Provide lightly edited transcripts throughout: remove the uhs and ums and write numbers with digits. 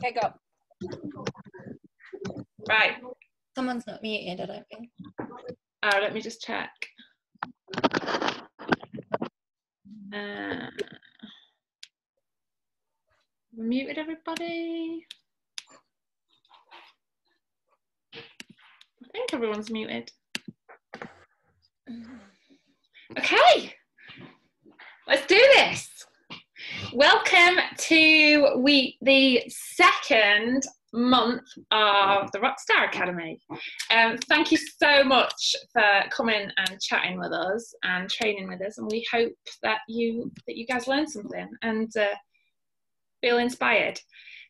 Okay, go. Right. Someone's not muted, I don't think. Oh, let me just check. Muted everybody. I think everyone's muted. Okay, let's do this. Welcome to the second month of the Rockstar Academy. Thank you so much for coming and chatting with us and training with us, and we hope that you guys learn something and feel inspired.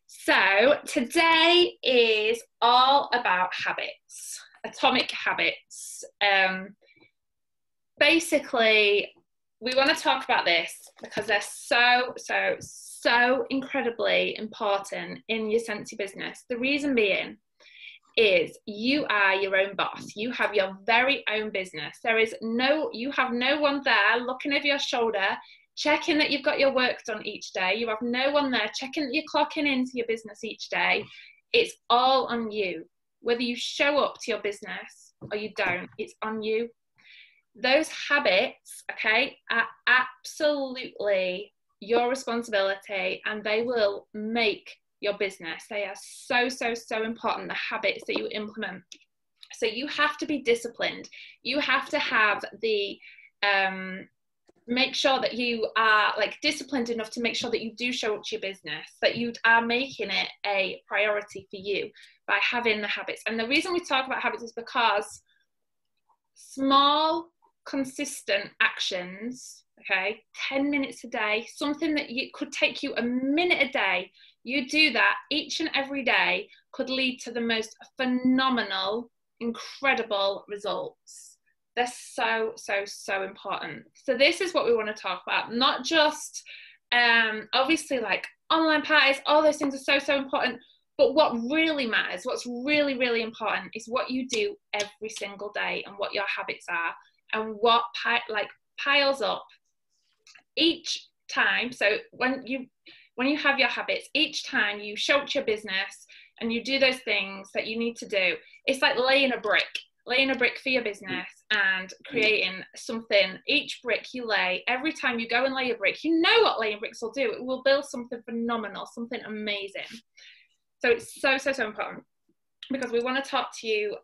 So today is all about habits, atomic habits. Basically, we want to talk about this because they're so incredibly important in your Scentsy business. The reason being is you are your own boss. You have your very own business. You have no one there looking over your shoulder, checking that you've got your work done each day. You have no one there checking that you're clocking into your business each day. It's all on you. Whether you show up to your business or you don't, it's on you. Those habits, okay, are absolutely your responsibility, and they will make your business. They are so important, the habits that you implement. So you have to be disciplined. You have to have the make sure that you are like disciplined enough to make sure that you do show up to your business, that you are making it a priority for you by having the habits. And the reason we talk about habits is because small consistent actions, okay, 10 minutes a day, something that could take you a minute a day, you do that each and every day, could lead to the most phenomenal, incredible results. They're so important. So this is what we want to talk about, not just obviously like online parties, all those things are so important, but what really matters, what's really important is what you do every single day and what your habits are and what piles up each time. So when you have your habits, each time you show up to your business and you do those things that you need to do, it's like laying a brick for your business and creating something. Each brick you lay, every time you go and lay a brick, you know what laying bricks will do. It will build something phenomenal, something amazing. So it's so important, because we want to talk to you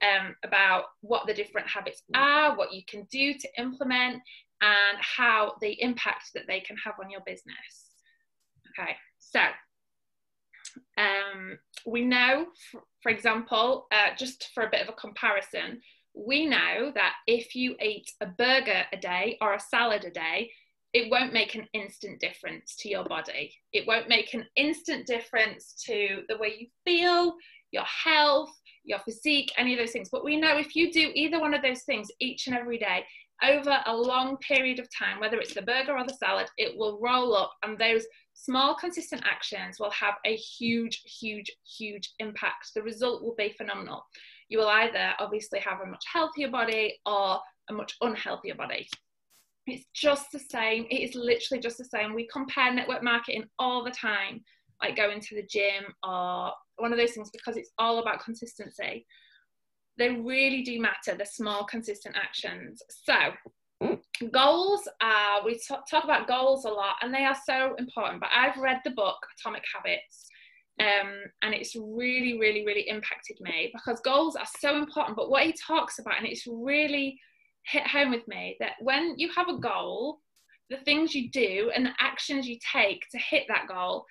about what the different habits are, what you can do to implement, and how the impact that they can have on your business. Okay, so we know, for example, just for a bit of a comparison, we know that if you eat a burger a day or a salad a day, it won't make an instant difference to your body. It won't make an instant difference to the way you feel, your health, your physique, any of those things. But we know if you do either one of those things each and every day over a long period of time, whether it's the burger or the salad, it will roll up, and those small consistent actions will have a huge impact. The result will be phenomenal. You will either obviously have a much healthier body or a much unhealthier body. It's just the same. It is literally just the same. We compare network marketing all the time, like going to the gym or one of those things, because it's all about consistency. They really do matter, the small consistent actions. So goals are, we talk about goals a lot, and they are so important, but I've read the book Atomic Habits, and it's really impacted me, because goals are so important. But what he talks about, and it's really hit home with me, that when you have a goal, the things you do and the actions you take to hit that goal,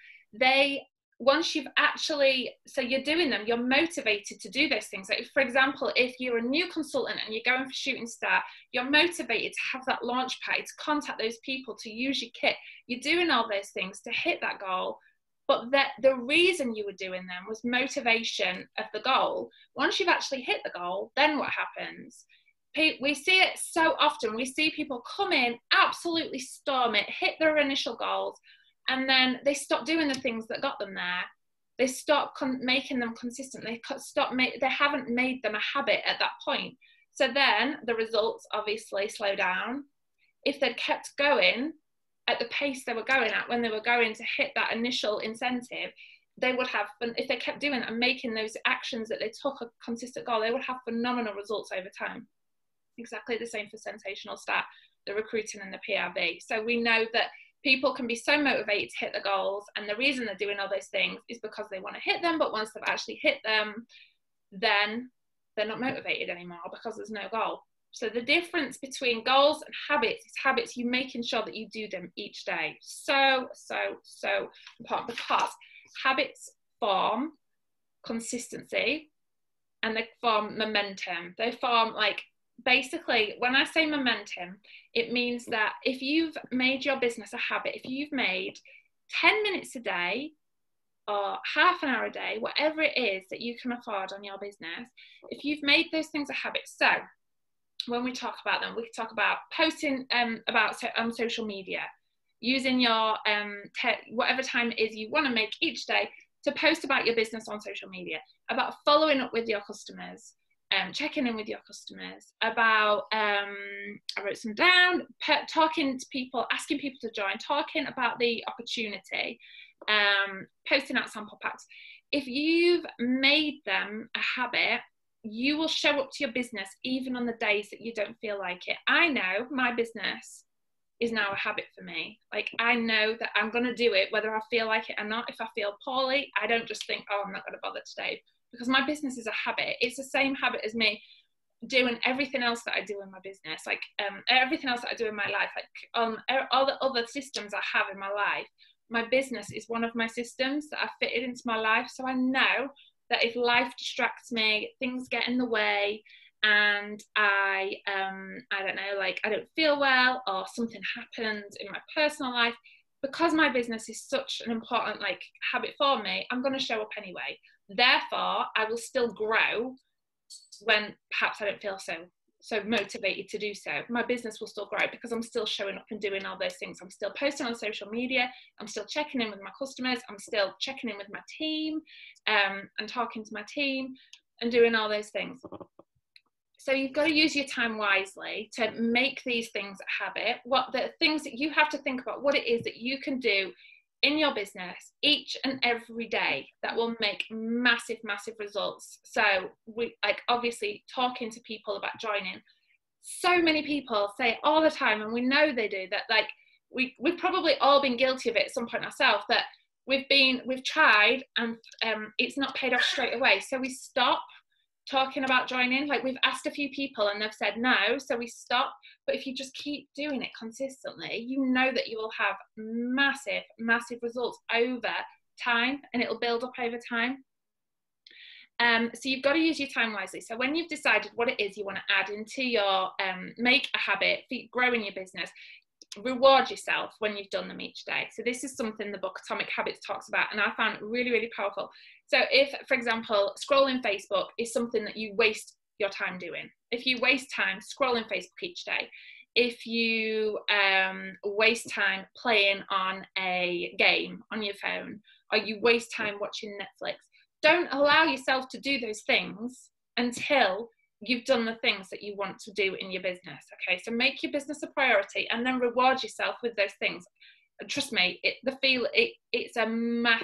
once you've actually, so you're doing them, you're motivated to do those things. Like, for example, if you're a new consultant and you're going for Shooting Star, you're motivated to have that launch party, to contact those people, to use your kit. You're doing all those things to hit that goal, but the reason you were doing them was motivation of the goal. Once you've actually hit the goal, then what happens? We see it so often. We see people come in, absolutely storm it, hit their initial goals, and then they stop doing the things that got them there. They stop making them consistent. They haven't made them a habit at that point. So then the results obviously slow down. If they'd kept going at the pace they were going at when they were going to hit that initial incentive, they would have, if they kept doing and making those actions that they took a consistent goal, they would have phenomenal results over time. Exactly the same for sensational stat, the recruiting and the PRV. So we know that people can be so motivated to hit the goals, and the reason they're doing all those things is because they want to hit them, but once they've actually hit them, then they're not motivated anymore because there's no goal. So the difference between goals and habits is habits, you making sure that you do them each day. So important, because habits form consistency and they form momentum. They form, like, basically, when I say momentum, it means that if you've made your business a habit, if you've made 10 minutes a day or half an hour a day, whatever it is that you can afford on your business, if you've made those things a habit. So when we talk about them, we talk about posting about on social media, using your whatever time it is you want to make each day to post about your business on social media, about following up with your customers, checking in with your customers, about I wrote some down, talking to people, asking people to join, talking about the opportunity, posting out sample packs. If you've made them a habit, you will show up to your business even on the days that you don't feel like it. I know my business is now a habit for me. Like, I know that I'm going to do it whether I feel like it or not. If I feel poorly, I don't just think, oh, I'm not going to bother today, because my business is a habit. It's the same habit as me doing everything else that I do in my business, like everything else that I do in my life, like all the other systems I have in my life. My business is one of my systems that I've fitted into my life. So I know that if life distracts me, things get in the way, and I don't know, like I don't feel well, or something happens in my personal life, because my business is such an important, like, habit for me, I'm going to show up anyway. Therefore, I will still grow when perhaps I don't feel so motivated to do so. My business will still grow because I'm still showing up and doing all those things. I'm still posting on social media. I'm still checking in with my customers. I'm still checking in with my team, and talking to my team and doing all those things. So you've got to use your time wisely to make these things a habit. What the things that you have to think about, what it is that you can do in your business each and every day that will make massive results. So we, like, obviously talking to people about joining. So many people say all the time, and we know they do, that, like, we've probably all been guilty of it at some point ourselves, that we've tried and it's not paid off straight away. So we stop talking about joining. Like, we've asked a few people and they've said no, so we stop. But if you just keep doing it consistently, you know that you will have massive results over time, and it'll build up over time. So you've got to use your time wisely. So when you've decided what it is you want to add into your make a habit, growing your business, reward yourself when you've done them each day. So this is something the book Atomic Habits talks about, and I found it really powerful. So if, for example, scrolling Facebook is something that you waste your time doing, if you waste time scrolling Facebook each day, if you waste time playing on a game on your phone, or you waste time watching Netflix, don't allow yourself to do those things until you've done the things that you want to do in your business. Okay, so make your business a priority and then reward yourself with those things. And trust me, it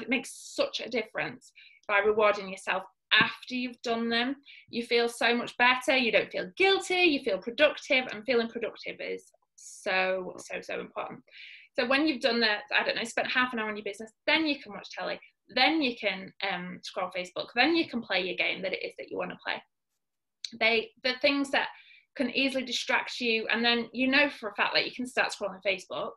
makes such a difference by rewarding yourself after you've done them. You feel so much better. You don't feel guilty. You feel productive, and feeling productive is so important. So when you've done that, I don't know, spent half an hour on your business, then you can watch telly, then you can scroll Facebook, then you can play your game that it is that you want to play. The things that can easily distract you, and then you know for a fact that you can start scrolling Facebook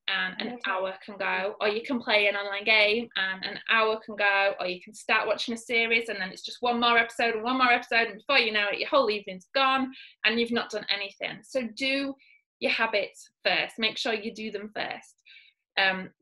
and an hour can go, or you can play an online game and an hour can go, or you can start watching a series and then it's just one more episode, and before you know it, your whole evening's gone and you've not done anything. So do your habits first. Make sure you do them first.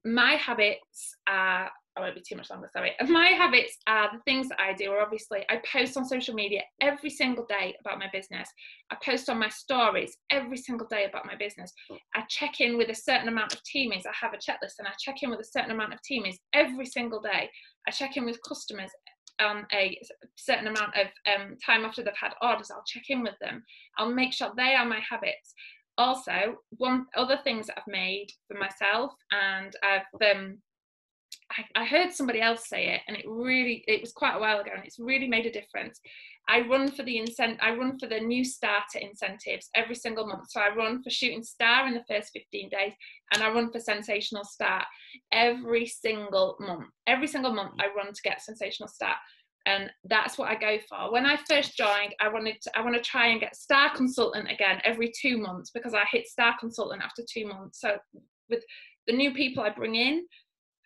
My habits are, I won't be too much longer, sorry. My habits are the things that I do are, obviously, I post on social media every single day about my business. I post on my stories every single day about my business. I check in with a certain amount of teamies. I have a checklist and I check in with a certain amount of teamies every single day. I check in with customers a certain amount of time after they've had orders. I'll check in with them. I'll make sure they are my habits. Also, one other things that I've made for myself, and I've I heard somebody else say it, and it was quite a while ago, and it's really made a difference. I run for the new starter incentives every single month. So I run for shooting star in the first 15 days, and I run for sensational start every single month. Every single month I run to get sensational start. And that's what I go for. When I first joined, I want to try and get star consultant again every 2 months, because I hit star consultant after 2 months. So with the new people I bring in,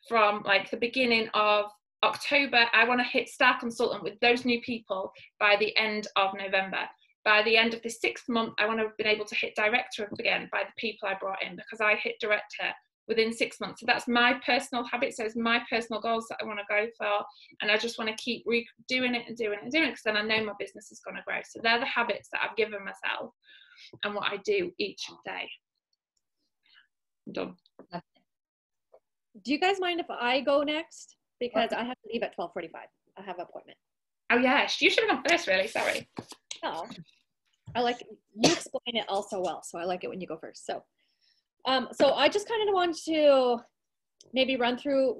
from like the beginning of October, I want to hit star consultant with those new people by the end of November. By the end of the 6th month, I want to have been able to hit director again by the people I brought in, because I hit director within 6 months. So that's my personal habit. So it's my personal goals that I want to go for. And I just want to keep doing it and doing it and doing it, because then I know my business is going to grow. So they're the habits that I've given myself and what I do each day. I'm done. Do you guys mind if I go next? Because I have to leave at 12:45. I have an appointment. Oh yeah, you should have gone first, really. Sorry. No, I like you explain it all so well, so I like it when you go first. So I just kind of want to maybe run through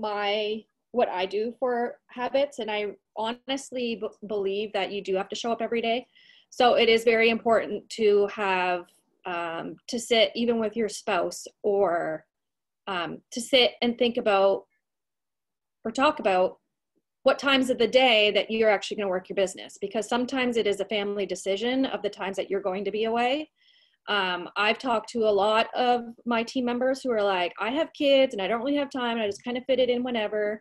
what I do for habits, and I honestly believe that you do have to show up every day. So it is very important to have to sit even with your spouse, or to sit and think about or talk about what times of the day that you're actually going to work your business, because sometimes it is a family decision of the times that you're going to be away. I've talked to a lot of my team members who are like, I have kids and I don't really have time, and I just kind of fit it in whenever.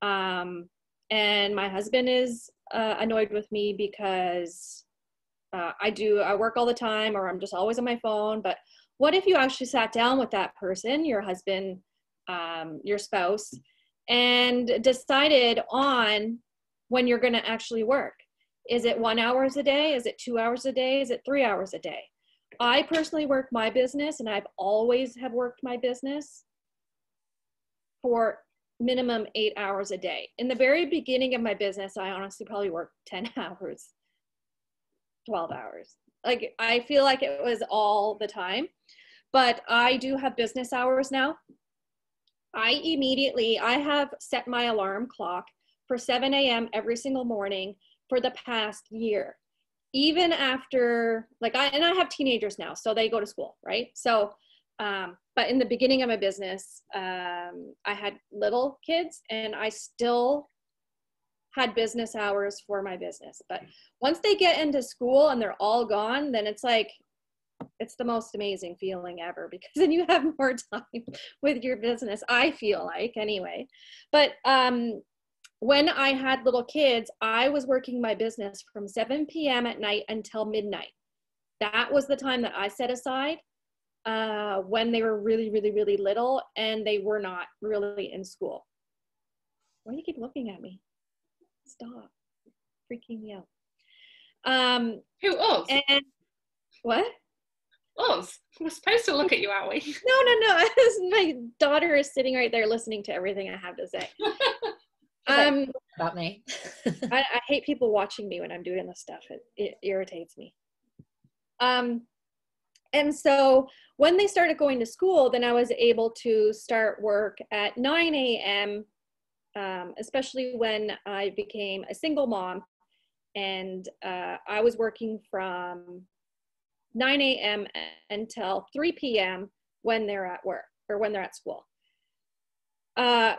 And my husband is annoyed with me because I work all the time, or I'm just always on my phone. But what if you actually sat down with that person, your husband, your spouse, and decided on when you're going to actually work? Is it 1 hour a day? Is it 2 hours a day? Is it 3 hours a day? I personally work my business, and I've always have worked my business for minimum 8 hours a day. In the very beginning of my business, I honestly probably worked 10 hours, 12 hours. Like, I feel like it was all the time, but I do have business hours now. I have set my alarm clock for 7 a.m. every single morning for the past year. Even after, I have teenagers now, so they go to school, right? So, but in the beginning of my business, I had little kids, and I still had business hours for my business. But once they get into school and they're all gone, then it's like, it's the most amazing feeling ever, because then you have more time with your business, I feel like, anyway. But when I had little kids, I was working my business from 7 p.m. at night until midnight. That was the time that I set aside when they were really, really, really little and they were not really in school. Why do you keep looking at me? Stop. Freaking me out. Who, us? And what? Us. We're supposed to look at you, aren't we? No. My daughter is sitting right there listening to everything I have to say. About me. I hate people watching me when I'm doing this stuff. It irritates me. And so when they started going to school, then I was able to start work at 9 a.m., especially when I became a single mom. And I was working from 9 a.m. until 3 p.m. when they're at work or when they're at school,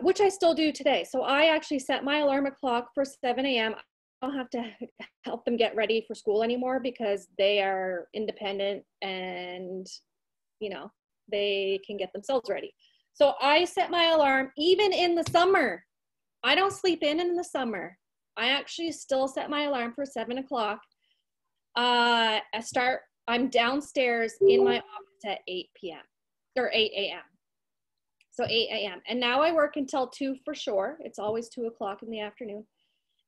which I still do today. So I actually set my alarm clock for 7 a.m. I don't have to help them get ready for school anymore, because they are independent and, they can get themselves ready. So I set my alarm even in the summer. I don't sleep in the summer. I actually still set my alarm for 7 o'clock. I'm downstairs in my office at 8 p.m. or 8 a.m. So 8 a.m. And now I work until 2 for sure. It's always 2 o'clock in the afternoon.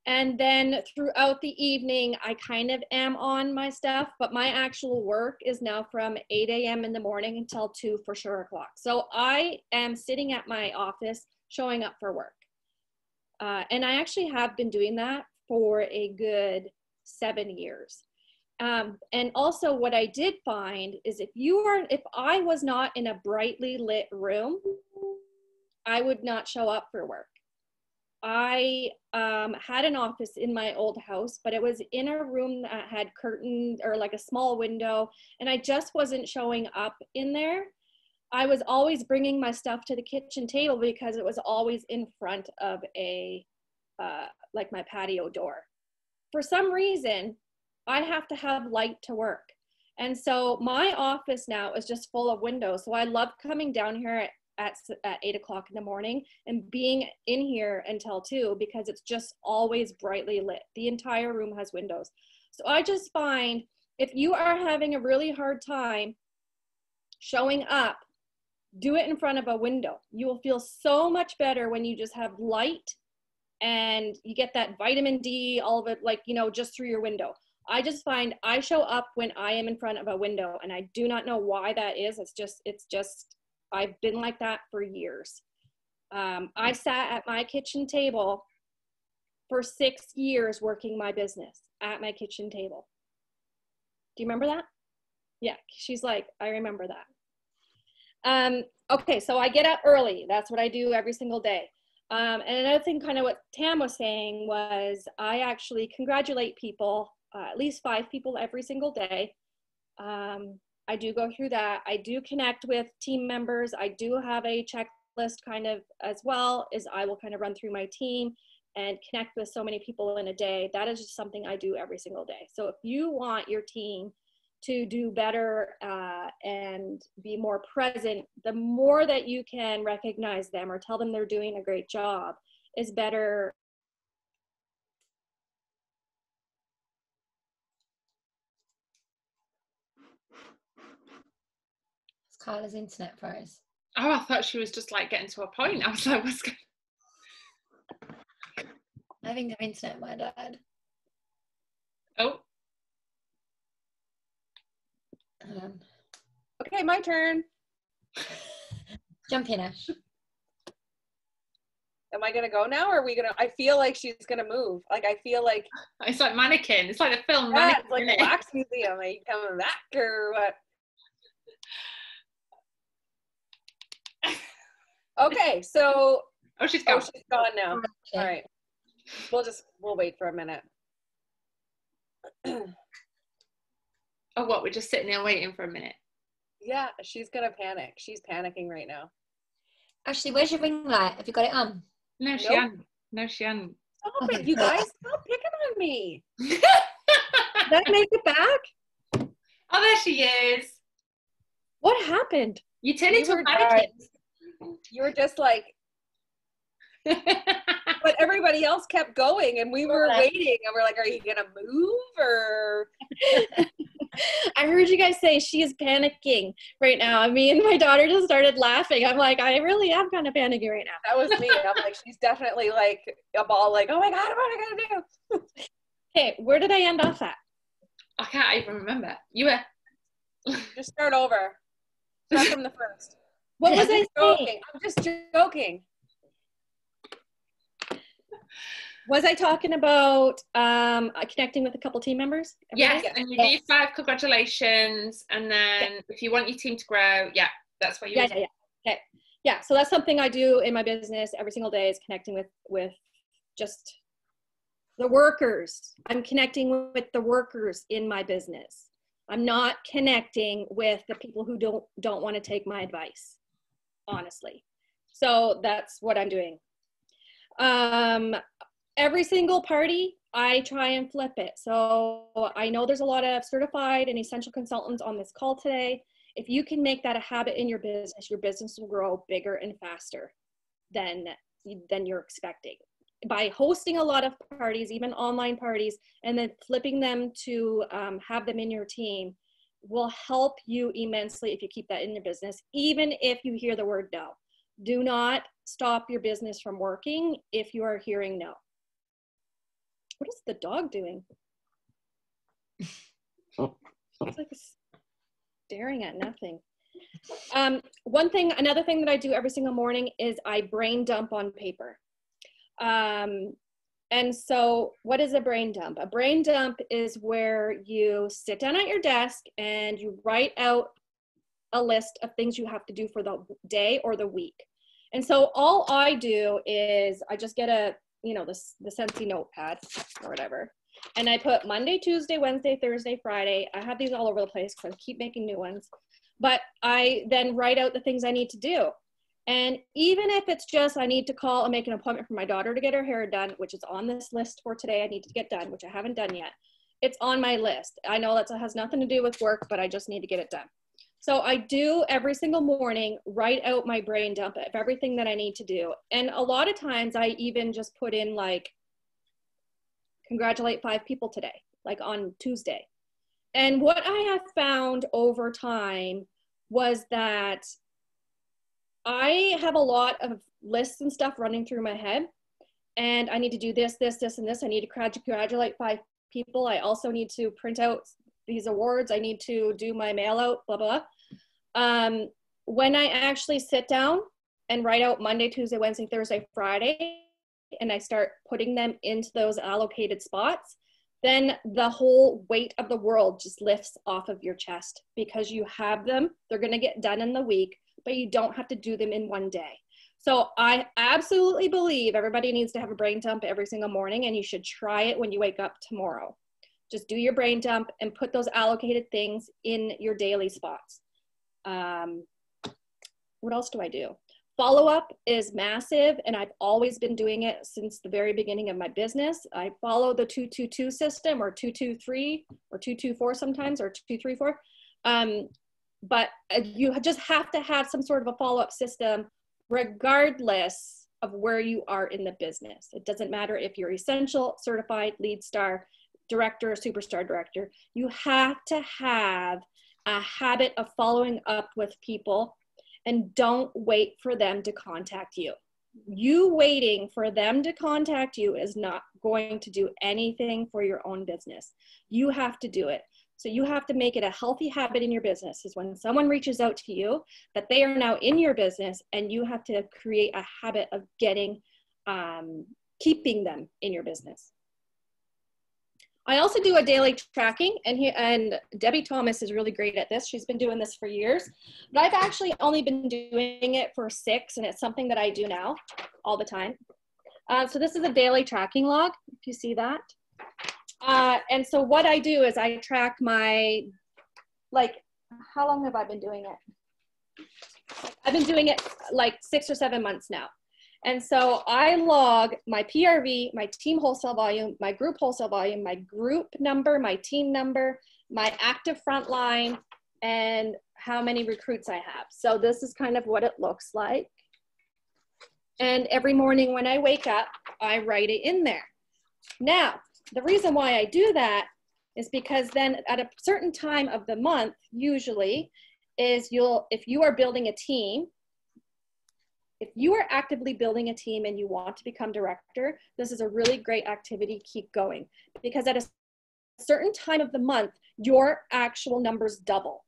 And then throughout the evening, I kind of am on my stuff, but my actual work is now from 8 a.m. in the morning until 2 for sure o'clock. So I am sitting at my office showing up for work. And I actually have been doing that for a good 7 years. And also what I did find is if I was not in a brightly lit room, I would not show up for work. I had an office in my old house, but it was in a room that had curtains or like a small window, and I just wasn't showing up in there. I was always bringing my stuff to the kitchen table because it was always in front of a like my patio door. For some reason, I have to have light to work. And so my office now is just full of windows. So I love coming down here at 8 o'clock in the morning and being in here until 2 because it's just always brightly lit. The entire room has windows. So I just find if you are having a really hard time showing up, do it in front of a window. You will feel so much better when you just have light and you get that vitamin D, all of it, like, you know, just through your window. I just find I show up when I am in front of a window, and I do not know why that is. It's just, I've been like that for years. I sat at my kitchen table for 6 years working my business at my kitchen table. Do you remember that? Yeah, she's like, I remember that. Okay, so I get up early. That's what I do every single day. And another thing, kind of what Tam was saying, was I actually congratulate people, at least 5 people every single day. I do go through that. I do connect with team members. I do have a checklist kind of as well, as I will kind of run through my team and connect with so many people in a day. That is just something I do every single day. So if you want your team to do better and be more present, the more that you can recognize them or tell them they're doing a great job is better. Carla's internet froze. Oh, I thought she was just like getting to a point. I was like, what's going on? I think the internet might have died. Oh. Okay, my turn. Jump in, Ash. Am I gonna go now, or are we gonna? I feel like she's gonna move. Like I feel like it's like Mannequin. It's like the film yeah, Mannequin. it's like a wax museum. Are you coming back or what? Okay, so oh, she's gone. Oh, she's gone now. Okay. All right, we'll wait for a minute. Oh, what? We're just sitting there waiting for a minute. Yeah, she's gonna panic. She's panicking right now. Ashley, where's your ring light? Have you got it on? No, she hadn't. No, she hadn't. Stop it, you guys! Stop picking on me. Did I make it back? Oh, there she is. What happened? You turned into a were mannequin. You were just like, but everybody else kept going, and we were waiting, and we're like, "Are you gonna move or?" I heard you guys say she is panicking right now. Me and my daughter just started laughing. I'm like, I really am kind of panicking right now. That was me. I'm like, she's definitely like a ball. Like, oh my god, what am I gonna do? Okay, where did I end off at? I can't even remember. You were. Just start over. Start from the first. What was I saying? Joking. I'm just joking. Was I talking about connecting with a couple team members? Yes, and you do 5 congratulations, and then if you want your team to grow, that's what you Okay. Yeah, so that's something I do in my business every single day, is connecting with just the workers. I'm connecting with the workers in my business. I'm not connecting with the people who don't want to take my advice, honestly. So that's what I'm doing. Every single party, I try and flip it. So I know there's a lot of certified and essential consultants on this call today. If you can make that a habit in your business will grow bigger and faster than you're expecting. By hosting a lot of parties, even online parties, and then flipping them to have them in your team will help you immensely if you keep that in your business, even if you hear the word no. Do not stop your business from working if you are hearing no. What is the dog doing? It's like staring at nothing. Another thing that I do every single morning is I brain dump on paper. And so what is a brain dump? A brain dump is where you sit down at your desk and you write out a list of things you have to do for the day or the week. And so all I do is I just get a you know, the Scentsy notepad or whatever. And I put Monday, Tuesday, Wednesday, Thursday, Friday. I have these all over the place because I keep making new ones. But I then write out the things I need to do. And even if it's just I need to call and make an appointment for my daughter to get her hair done, which is on this list for today, I need to get done, which I haven't done yet. It's on my list. I know that has nothing to do with work, but I just need to get it done. So I do every single morning, write out my brain dump of everything that I need to do. And a lot of times I even just put in like, congratulate 5 people today, like on Tuesday. And what I have found over time was that I have a lot of lists and stuff running through my head, and I need to do this, this, this, and this. I need to congratulate 5 people. I also need to print out these awards. I need to do my mail out, blah, blah. When I actually sit down and write out Monday, Tuesday, Wednesday, Thursday, Friday, and I start putting them into those allocated spots, then the whole weight of the world just lifts off of your chest because you have them. They're going to get done in the week, but you don't have to do them in one day. So I absolutely believe everybody needs to have a brain dump every single morning, and you should try it when you wake up tomorrow. Just do your brain dump and put those allocated things in your daily spots. What else do I do? Follow-up is massive, and I've always been doing it since the very beginning of my business. I follow the 2-2-2 system, or 2-2-3, or 2-2-4 sometimes, or 2-3-4. But you just have to have some sort of a follow-up system regardless of where you are in the business. It doesn't matter if you're essential, certified, lead star, director, superstar director. You have to have a habit of following up with people, and don't wait for them to contact you. You waiting for them to contact you is not going to do anything for your own business. You have to do it. So you have to make it a healthy habit in your business, is when someone reaches out to you, that they are now in your business, and you have to create a habit of keeping them in your business. I also do a daily tracking, and Debbie Thomas is really great at this. She's been doing this for years, but I've actually only been doing it for 6, and it's something that I do now all the time. So this is a daily tracking log, if you see that. And so what I do is I track my, like, how long have I been doing it? I've been doing it like 6 or 7 months now. And so I log my PRV, my team wholesale volume, my group wholesale volume, my group number, my team number, my active frontline, and how many recruits I have. So this is kind of what it looks like. And every morning when I wake up, I write it in there. Now, the reason why I do that is because then at a certain time of the month, usually, is if you are building a team, if you are actively building a team and you want to become director, this is a really great activity to keep going, because at a certain time of the month, your actual numbers double.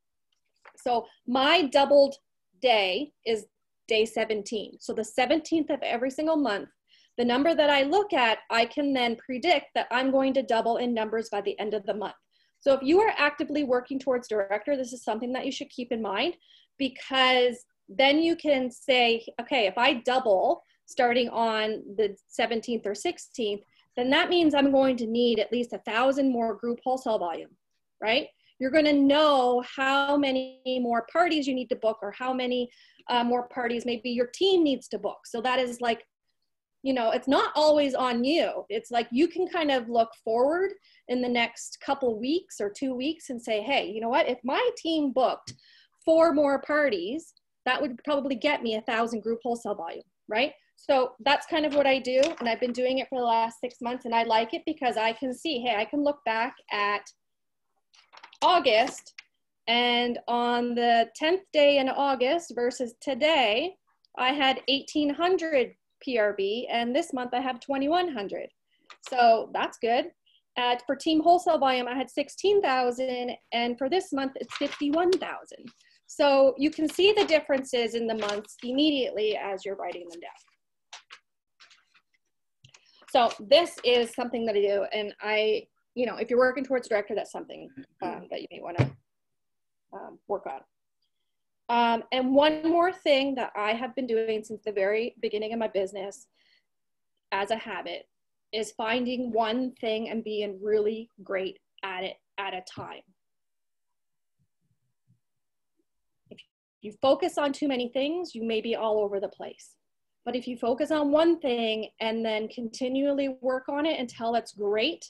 So my doubled day is day 17. So the 17th of every single month, the number that I look at, I can then predict that I'm going to double in numbers by the end of the month. So if you are actively working towards director, this is something that you should keep in mind, because then you can say, okay, if I double starting on the 17th or 16th, then that means I'm going to need at least 1,000 more group wholesale volume, right? You're going to know how many more parties you need to book, or how many more parties maybe your team needs to book. So that is like, you know, it's not always on you. It's like you can kind of look forward in the next couple weeks or 2 weeks and say, hey, you know what, if my team booked 4 more parties, that would probably get me 1,000 group wholesale volume, right? So that's kind of what I do, and I've been doing it for the last 6 months, and I like it because I can see, hey, I can look back at August, and on the 10th day in August versus today, I had 1,800 PRB, and this month I have 2,100. So that's good. For team wholesale volume, I had 16,000, and for this month, it's 51,000. So you can see the differences in the months immediately as you're writing them down. So this is something that I do, and you know, if you're working towards director, that's something that you may want to work on. And one more thing that I have been doing since the very beginning of my business, as a habit is finding one thing and being really great at it at a time. If you focus on too many things, you may be all over the place. But if you focus on one thing and then continually work on it until it's great,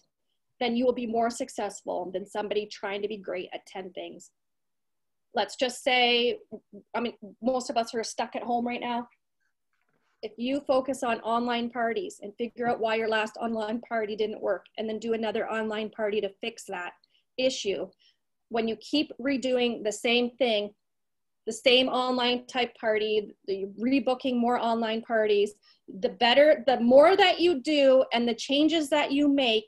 then you will be more successful than somebody trying to be great at 10 things. Let's just say, I mean, most of us are stuck at home right now. If you focus on online parties and figure out why your last online party didn't work, and then do another online party to fix that issue, when you keep redoing the same thing, the same online type party, the rebooking more online parties, the more that you do and the changes that you make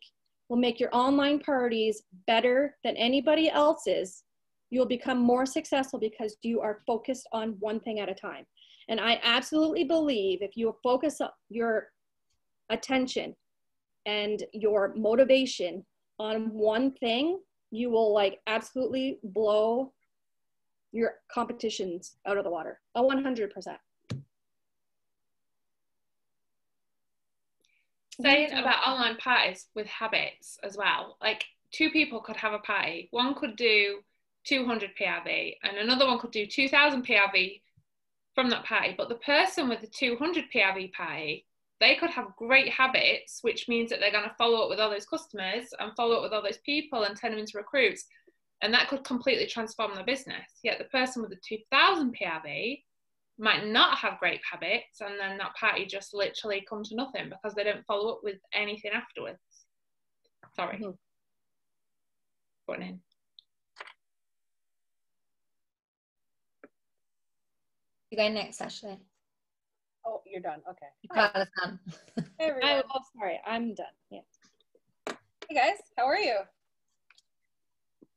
will make your online parties better than anybody else's. You'll become more successful because you are focused on one thing at a time. And I absolutely believe if you focus your attention and your motivation on one thing, you will like absolutely blow your competitions out of the water. 100%. Saying about online parties with habits as well, like 2 people could have a party. One could do 200 PRV and another one could do 2000 PRV from that party. But the person with the 200 PRV party, they could have great habits, which means that they're going to follow up with all those customers and follow up with all those people and turn them into recruits. And that could completely transform their business. Yet the person with the 2000 PRV might not have great habits, and then that party just literally come to nothing because they don't follow up with anything afterwards. Sorry. Going in. You're going next, Ashley. Oh, you're done. Okay. Carla's done. Hey, everyone. Oh, sorry, I'm done. Yeah. Hey guys, how are you?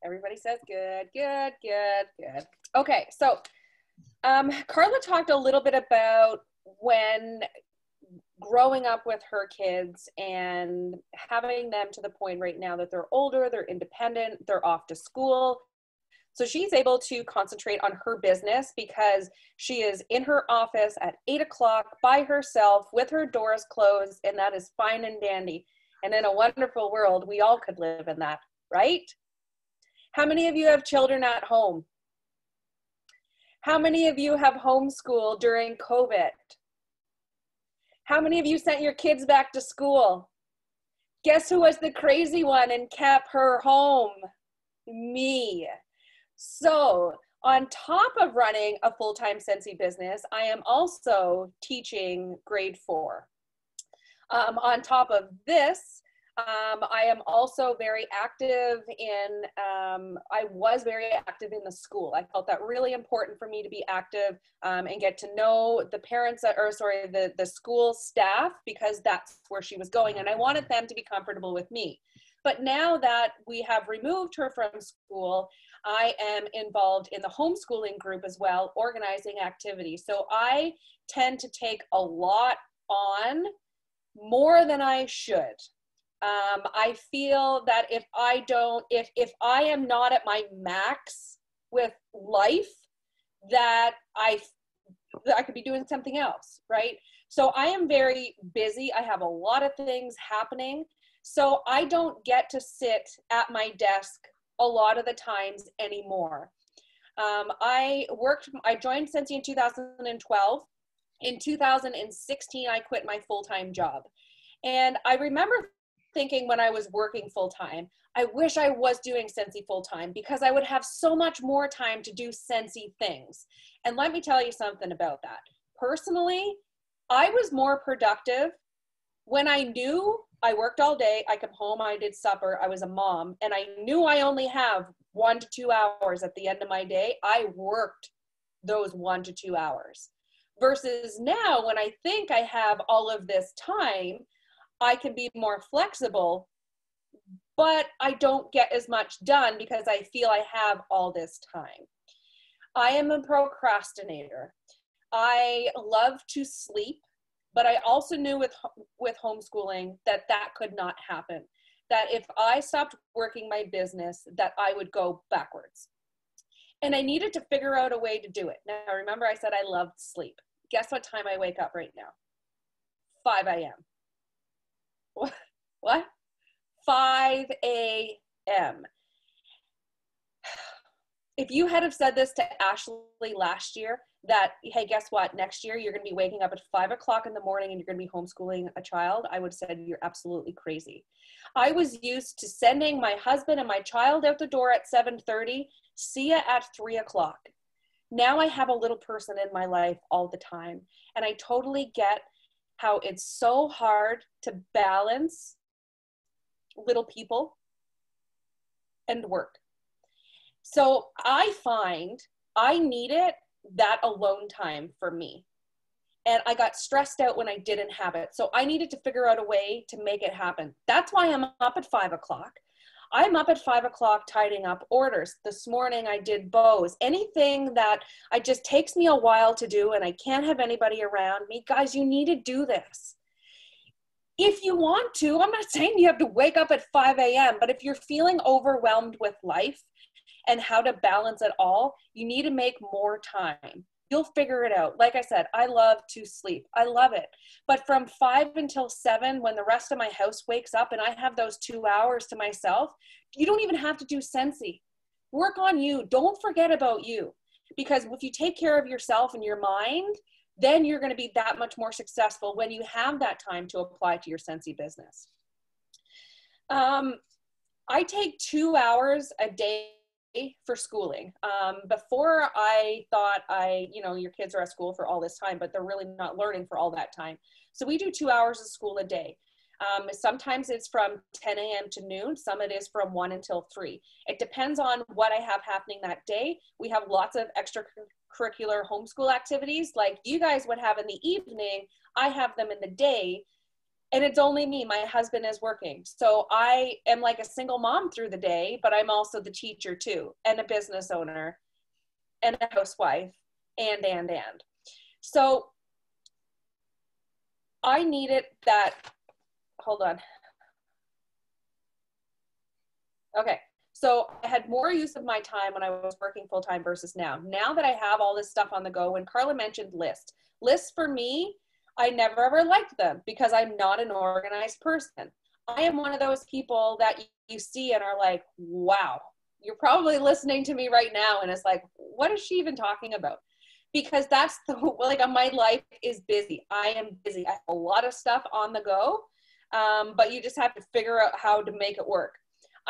Everybody says good, good, good, good. Okay, so Carla talked a little bit about when growing up with her kids and having them to the point right now that they're older, they're independent, they're off to school. So she's able to concentrate on her business because she is in her office at 8 o'clock by herself with her doors closed, and that is fine and dandy. And in a wonderful world, we all could live in that, right? How many of you have children at home? How many of you have homeschooled during COVID? How many of you sent your kids back to school? Guess who was the crazy one and kept her home? Me. So on top of running a full-time Scentsy business, I am also teaching grade 4. On top of this, I am also very active in, I was very active in the school. I felt that really important for me to be active and get to know the parents, the school staff, because that's where she was going. And I wanted them to be comfortable with me. But now that we have removed her from school, I am involved in the homeschooling group as well, organizing activities. So I tend to take a lot on, more than I should. I feel that if I am not at my max with life, that I could be doing something else, right? So I am very busy. I have a lot of things happening. So I don't get to sit at my desk a lot of the times anymore. I joined Scentsy in 2012. In 2016, I quit my full-time job. And I remember thinking when I was working full-time, I wish I was doing Scentsy full-time because I would have so much more time to do Scentsy things. And let me tell you something about that. Personally, I was more productive when I knew I worked all day, I come home, I did supper, I was a mom, and I knew I only have 1 to 2 hours at the end of my day. I worked those 1 to 2 hours. Versus now, when I think I have all of this time, I can be more flexible, but I don't get as much done because I feel I have all this time. I am a procrastinator. I love to sleep, but I also knew with homeschooling that could not happen. That if I stopped working my business, that I would go backwards. And I needed to figure out a way to do it. Now, remember I said I loved sleep. Guess what time I wake up right now? 5 a.m. What? 5 a.m. If you had have said this to Ashley last year, that, hey, guess what? Next year, you're going to be waking up at 5 o'clock in the morning and you're going to be homeschooling a child, I would have said, you're absolutely crazy. I was used to sending my husband and my child out the door at 7:30, see ya at 3 o'clock. Now I have a little person in my life all the time. And I totally get how it's so hard to balance little people and work. So I find I needed that alone time for me. And I got stressed out when I didn't have it. So I needed to figure out a way to make it happen. That's why I'm up at 5 o'clock. I'm up at 5 o'clock tidying up orders. This morning I did bows. Anything that I just takes me a while to do and I can't have anybody around me. Guys, you need to do this. If you want to, I'm not saying you have to wake up at 5 a.m., but if you're feeling overwhelmed with life and how to balance it all, you need to make more time. You'll figure it out. Like I said, I love to sleep. I love it. But from 5 until 7, when the rest of my house wakes up and I have those 2 hours to myself, you don't even have to do Scentsy. Work on you. Don't forget about you. Because if you take care of yourself and your mind, then you're going to be that much more successful when you have that time to apply to your Scentsy business. I take 2 hours a day for schooling. Before I thought your kids are at school for all this time, but they're really not learning for all that time. So we do 2 hours of school a day. Sometimes it's from 10 a.m. to noon. Some it is from 1 until 3. It depends on what I have happening that day. We have lots of extracurricular homeschool activities like you guys would have in the evening. I have them in the day. And it's only me. My husband is working. So I am like a single mom through the day, but I'm also the teacher too, and a business owner, and a housewife, and. So I needed that. Hold on. Okay. So I had more use of my time when I was working full time versus now. Now that I have all this stuff on the go, when Carla mentioned lists for me, I never ever liked them because I'm not an organized person. I am one of those people that you see and are like, wow, you're probably listening to me right now. And it's like, what is she even talking about? Because that's my life is busy. I am busy. I have a lot of stuff on the go, but you just have to figure out how to make it work.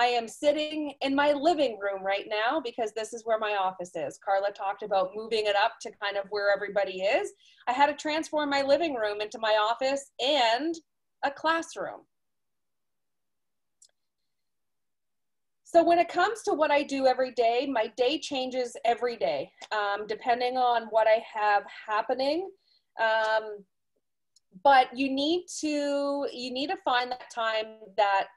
I am sitting in my living room right now because this is where my office is. Carla talked about moving it up to kind of where everybody is. I had to transform my living room into my office and a classroom. So when it comes to what I do every day, my day changes every day, depending on what I have happening. But you need to find that time that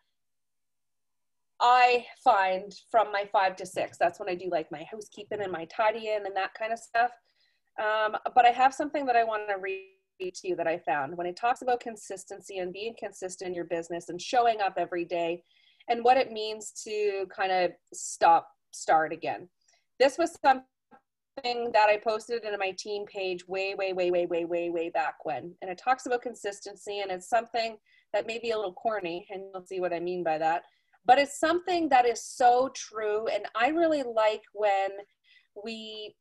I find from my 5 to 6. That's when I do like my housekeeping and my tidying and that kind of stuff. But I have something that I want to read to you that I found when it talks about consistency and being consistent in your business and showing up every day and what it means to kind of start again. This was something that I posted in my team page way back when. And it talks about consistency, and it's something that may be a little corny, and you'll see what I mean by that. But it's something that is so true. And I really like when we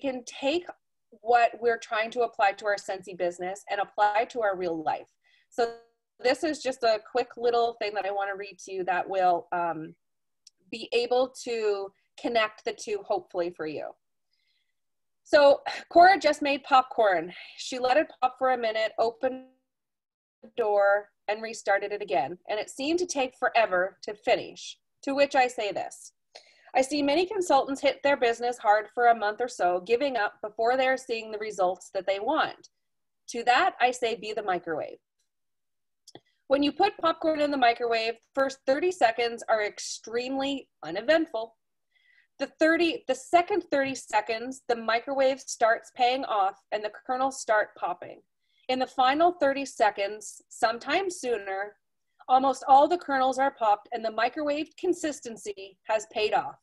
can take what we're trying to apply to our Scentsy business and apply to our real life. So this is just a quick little thing that I want to read to you that will be able to connect the two, hopefully, for you. So Cora just made popcorn. She let it pop for a minute, opened the door, and restarted it again. And it seemed to take forever to finish, to which I say this. I see many consultants hit their business hard for a month or so, giving up before they're seeing the results that they want. To that, I say be the microwave. When you put popcorn in the microwave, first 30 seconds are extremely uneventful. The second 30 seconds, the microwave starts paying off and the kernels start popping. In the final 30 seconds, sometimes sooner, almost all the kernels are popped and the microwave consistency has paid off.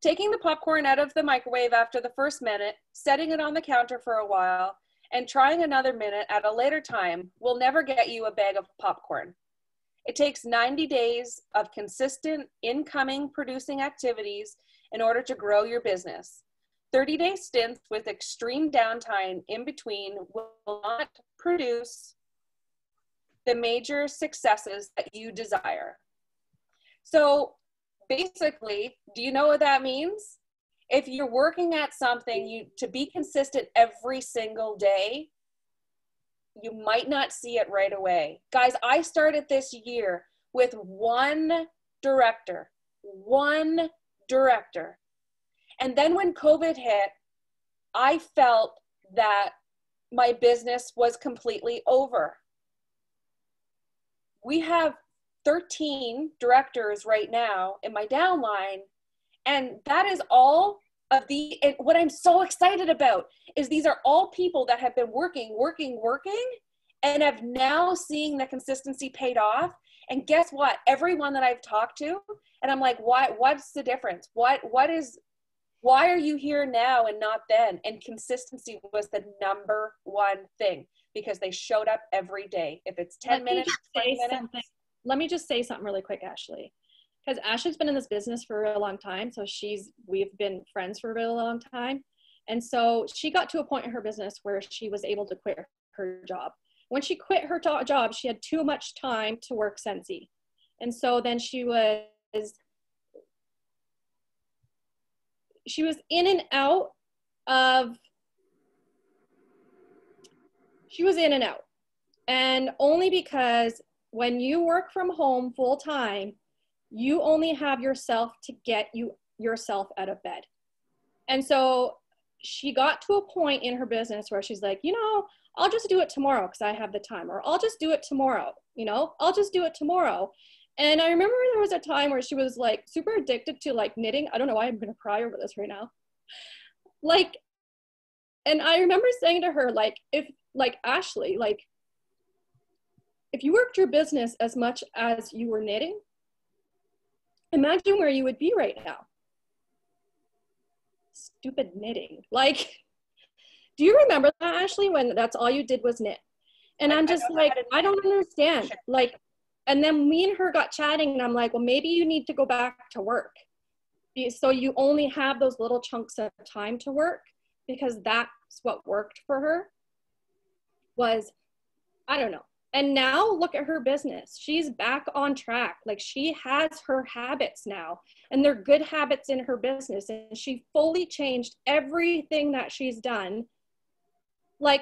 Taking the popcorn out of the microwave after the first minute, setting it on the counter for a while, and trying another minute at a later time will never get you a bag of popcorn. It takes 90 days of consistent incoming producing activities in order to grow your business. 30-day stints with extreme downtime in between will not produce the major successes that you desire. So basically, do you know what that means? If you're working at something, to be consistent every single day, you might not see it right away. Guys, I started this year with one director. And then when COVID hit, I felt that my business was completely over. We have 13 directors right now in my downline, and that is all of and what I'm so excited about is these are all people that have been working, and have now seeing the consistency paid off. And guess what? Everyone that I've talked to, and I'm like, what's the difference? Why are you here now and not then? And consistency was the number one thing, because they showed up every day. If it's 10 minutes, 20 minutes. Let me just say something really quick, Ashley. Because Ashley's been in this business for a long time. So we've been friends for a really long time. And so she got to a point in her business where she was able to quit her job. When she quit her job, she had too much time to work Scentsy. And so then she was in and out. And only because when you work from home full time, you only have yourself to get yourself out of bed. And so she got to a point in her business where she's like, I'll just do it tomorrow because I have the time, or I'll just do it tomorrow, I'll just do it tomorrow. And I remember there was a time where she was like super addicted to like knitting. I don't know why I'm going to cry over this right now. And I remember saying to her, Ashley, if you worked your business as much as you were knitting, imagine where you would be right now. Stupid knitting. Do you remember that, Ashley, when that's all you did was knit? And I'm just like, I don't understand. And then me and her got chatting, and I'm like, well, maybe you need to go back to work. So you only have those little chunks of time to work, because that's what worked for her was, I don't know. And now look at her business. She's back on track. She has her habits now, and they're good habits in her business. And she fully changed everything that she's done.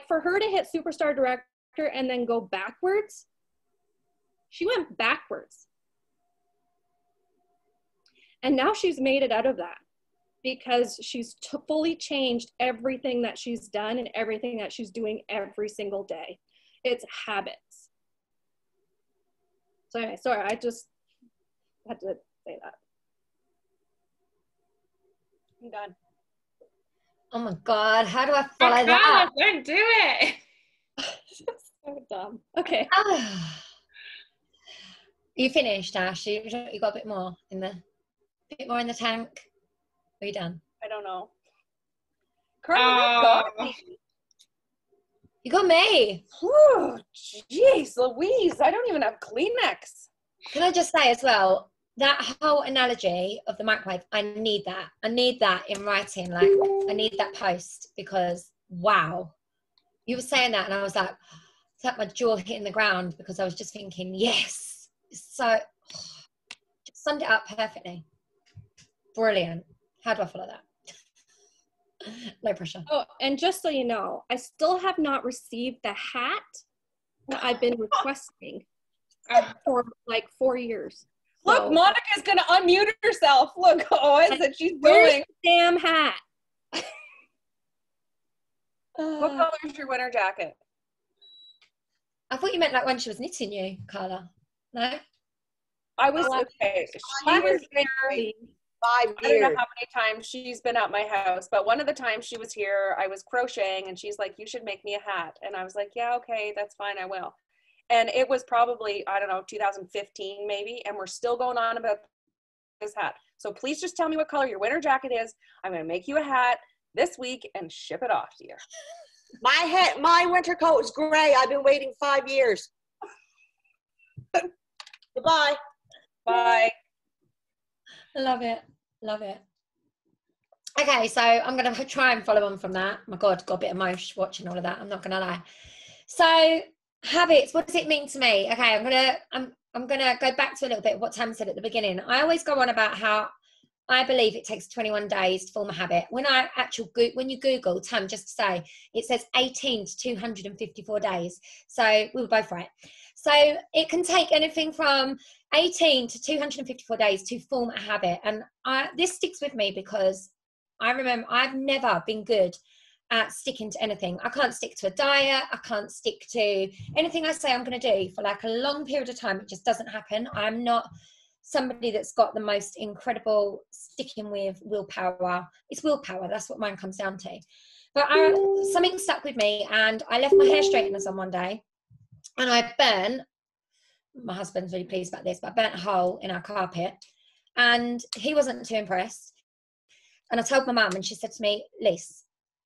For her to hit superstar director and then go backwards, she went backwards. And now she's made it out of that, because she's fully changed everything that she's done and everything that she's doing every single day. It's habits. So anyway, sorry, I just had to say that. I'm done. Oh my God, how do I follow that? Don't do it. So dumb. Okay. You finished, Ash? You got a bit more in the tank? Are you done? I don't know. Carla, got me. You got me. Oh, jeez, Louise, I don't even have Kleenex. Can I just say as well, that whole analogy of the microwave, I need that. I need that in writing. I need that post, because wow. You were saying that and I was like, it's like my jaw hitting the ground, because I was just thinking, yes. So, just summed it up perfectly. Brilliant. How do I follow that? No pressure. Oh, and just so you know, I still have not received the hat that I've been requesting for 4 years. Look, So, Monica's gonna unmute herself. Look, what is it she's where's doing? the damn hat? What color is your winter jacket? I thought you meant when she was knitting you, Carla. No? I was okay. She was there 5 years. I don't know how many times she's been at my house, but one of the times she was here, I was crocheting, and she's like, you should make me a hat. And I was like, yeah, okay, that's fine, I will. And it was probably, I don't know, 2015 maybe, and we're still going on about this hat. So please just tell me what color your winter jacket is. I'm going to make you a hat this week and ship it off to you. My winter coat is gray. I've been waiting 5 years. Goodbye. Bye. Love it. Love it. Okay, so I'm going to try and follow on from that. My God, got a bit emotional watching all of that. I'm not going to lie. So habits, what does it mean to me? Okay, I'm gonna go back to a little bit of what Tam said at the beginning. I always go on about how I believe it takes 21 days to form a habit. When you Google, Tam, just to say, it says 18 to 254 days. So we were both right. So it can take anything from 18 to 254 days to form a habit. And this sticks with me because I remember I've never been good at sticking to anything. I can't stick to a diet. I can't stick to anything I say I'm going to do for like a long period of time. It just doesn't happen. I'm not somebody that's got the most incredible sticking with willpower. It's willpower. That's what mine comes down to. But something stuck with me, and I left my hair straighteners on one day, and I burnt, my husband's really pleased about this, but I burnt a hole in our carpet, and he wasn't too impressed. And I told my mum, and she said to me, Liz,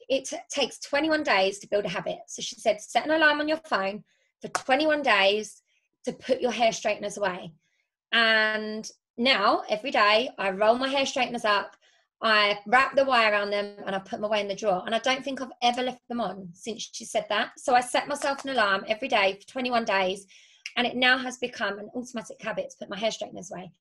it takes 21 days to build a habit. So she said, set an alarm on your phone for 21 days to put your hair straighteners away. And now every day I roll my hair straighteners up, I wrap the wire around them, and I put them away in the drawer. And I don't think I've ever left them on since she said that. So I set myself an alarm every day for 21 days, and it now has become an automatic habit to put my hair straighteners away.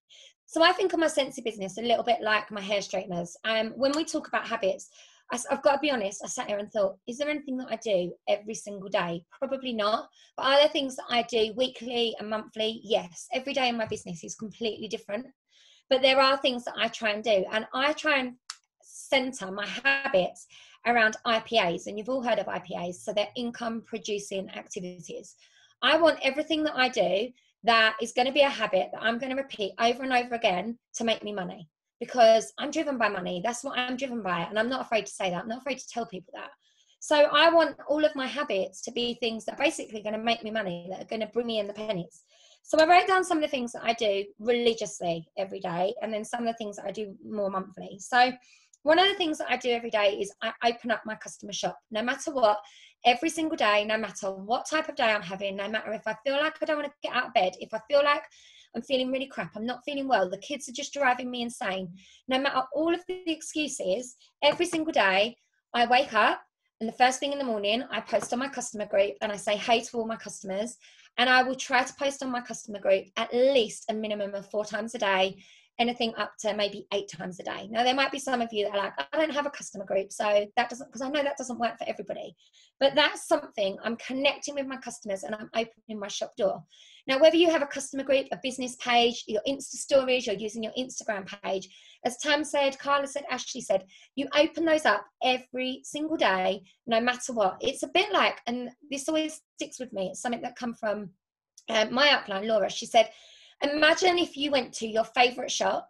So I think of my Scentsy business a little bit like my hair straighteners. When we talk about habits, I've got to be honest, I sat here and thought, is there anything that I do every single day? Probably not. But are there things that I do weekly and monthly? Yes. Every day in my business is completely different. But there are things that I try and do. And I try and center my habits around IPAs. And you've all heard of IPAs. So they're income producing activities. I want everything that I do that is going to be a habit that I'm going to repeat over and over again to make me money. Because I'm driven by money. That's what I'm driven by. And I'm not afraid to say that. I'm not afraid to tell people that. So I want all of my habits to be things that are basically going to make me money, that are going to bring me in the pennies. So I wrote down some of the things that I do religiously every day, and then some of the things that I do more monthly. So one of the things that I do every day is I open up my customer shop, no matter what, every single day, no matter what type of day I'm having, no matter if I feel like I don't want to get out of bed, if I feel like I'm feeling really crap, I'm not feeling well, the kids are just driving me insane. No matter all of the excuses, every single day I wake up, and the first thing in the morning I post on my customer group and I say hey to all my customers, and I will try to post on my customer group at least a minimum of 4 times a day, anything up to maybe 8 times a day. Now there might be some of you that are like, I don't have a customer group, so that doesn't, because I know that doesn't work for everybody, but that's something. I'm connecting with my customers and I'm opening my shop door. Now, whether you have a customer group, a business page, your Insta stories, you're using your Instagram page, as Tam said, Carla said, Ashley said, you open those up every single day, no matter what. It's a bit like, and this always sticks with me, it's something that come from my upline, Laura. She said, imagine if you went to your favorite shop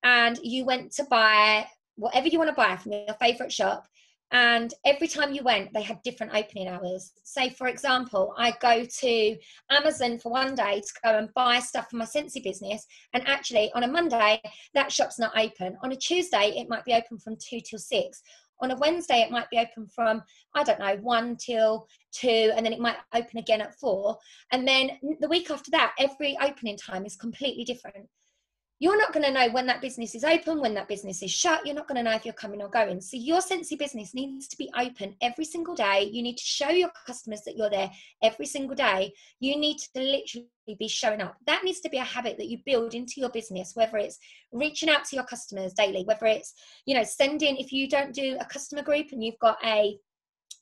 and you went to buy whatever you want to buy from your favorite shop, and every time you went, they had different opening hours. Say, for example, I go to Amazon for one day to go and buy stuff for my Scentsy business, and actually on a Monday, that shop's not open. On a Tuesday, it might be open from 2 till 6. On a Wednesday, it might be open from, I don't know, 1 till 2, and then it might open again at 4. And then the week after that, every opening time is completely different. You're not going to know when that business is open, when that business is shut. You're not going to know if you're coming or going. So your Scentsy business needs to be open every single day. You need to show your customers that you're there every single day. You need to literally be showing up. That needs to be a habit that you build into your business, whether it's reaching out to your customers daily, whether it's, sending, if you don't do a customer group and you've got a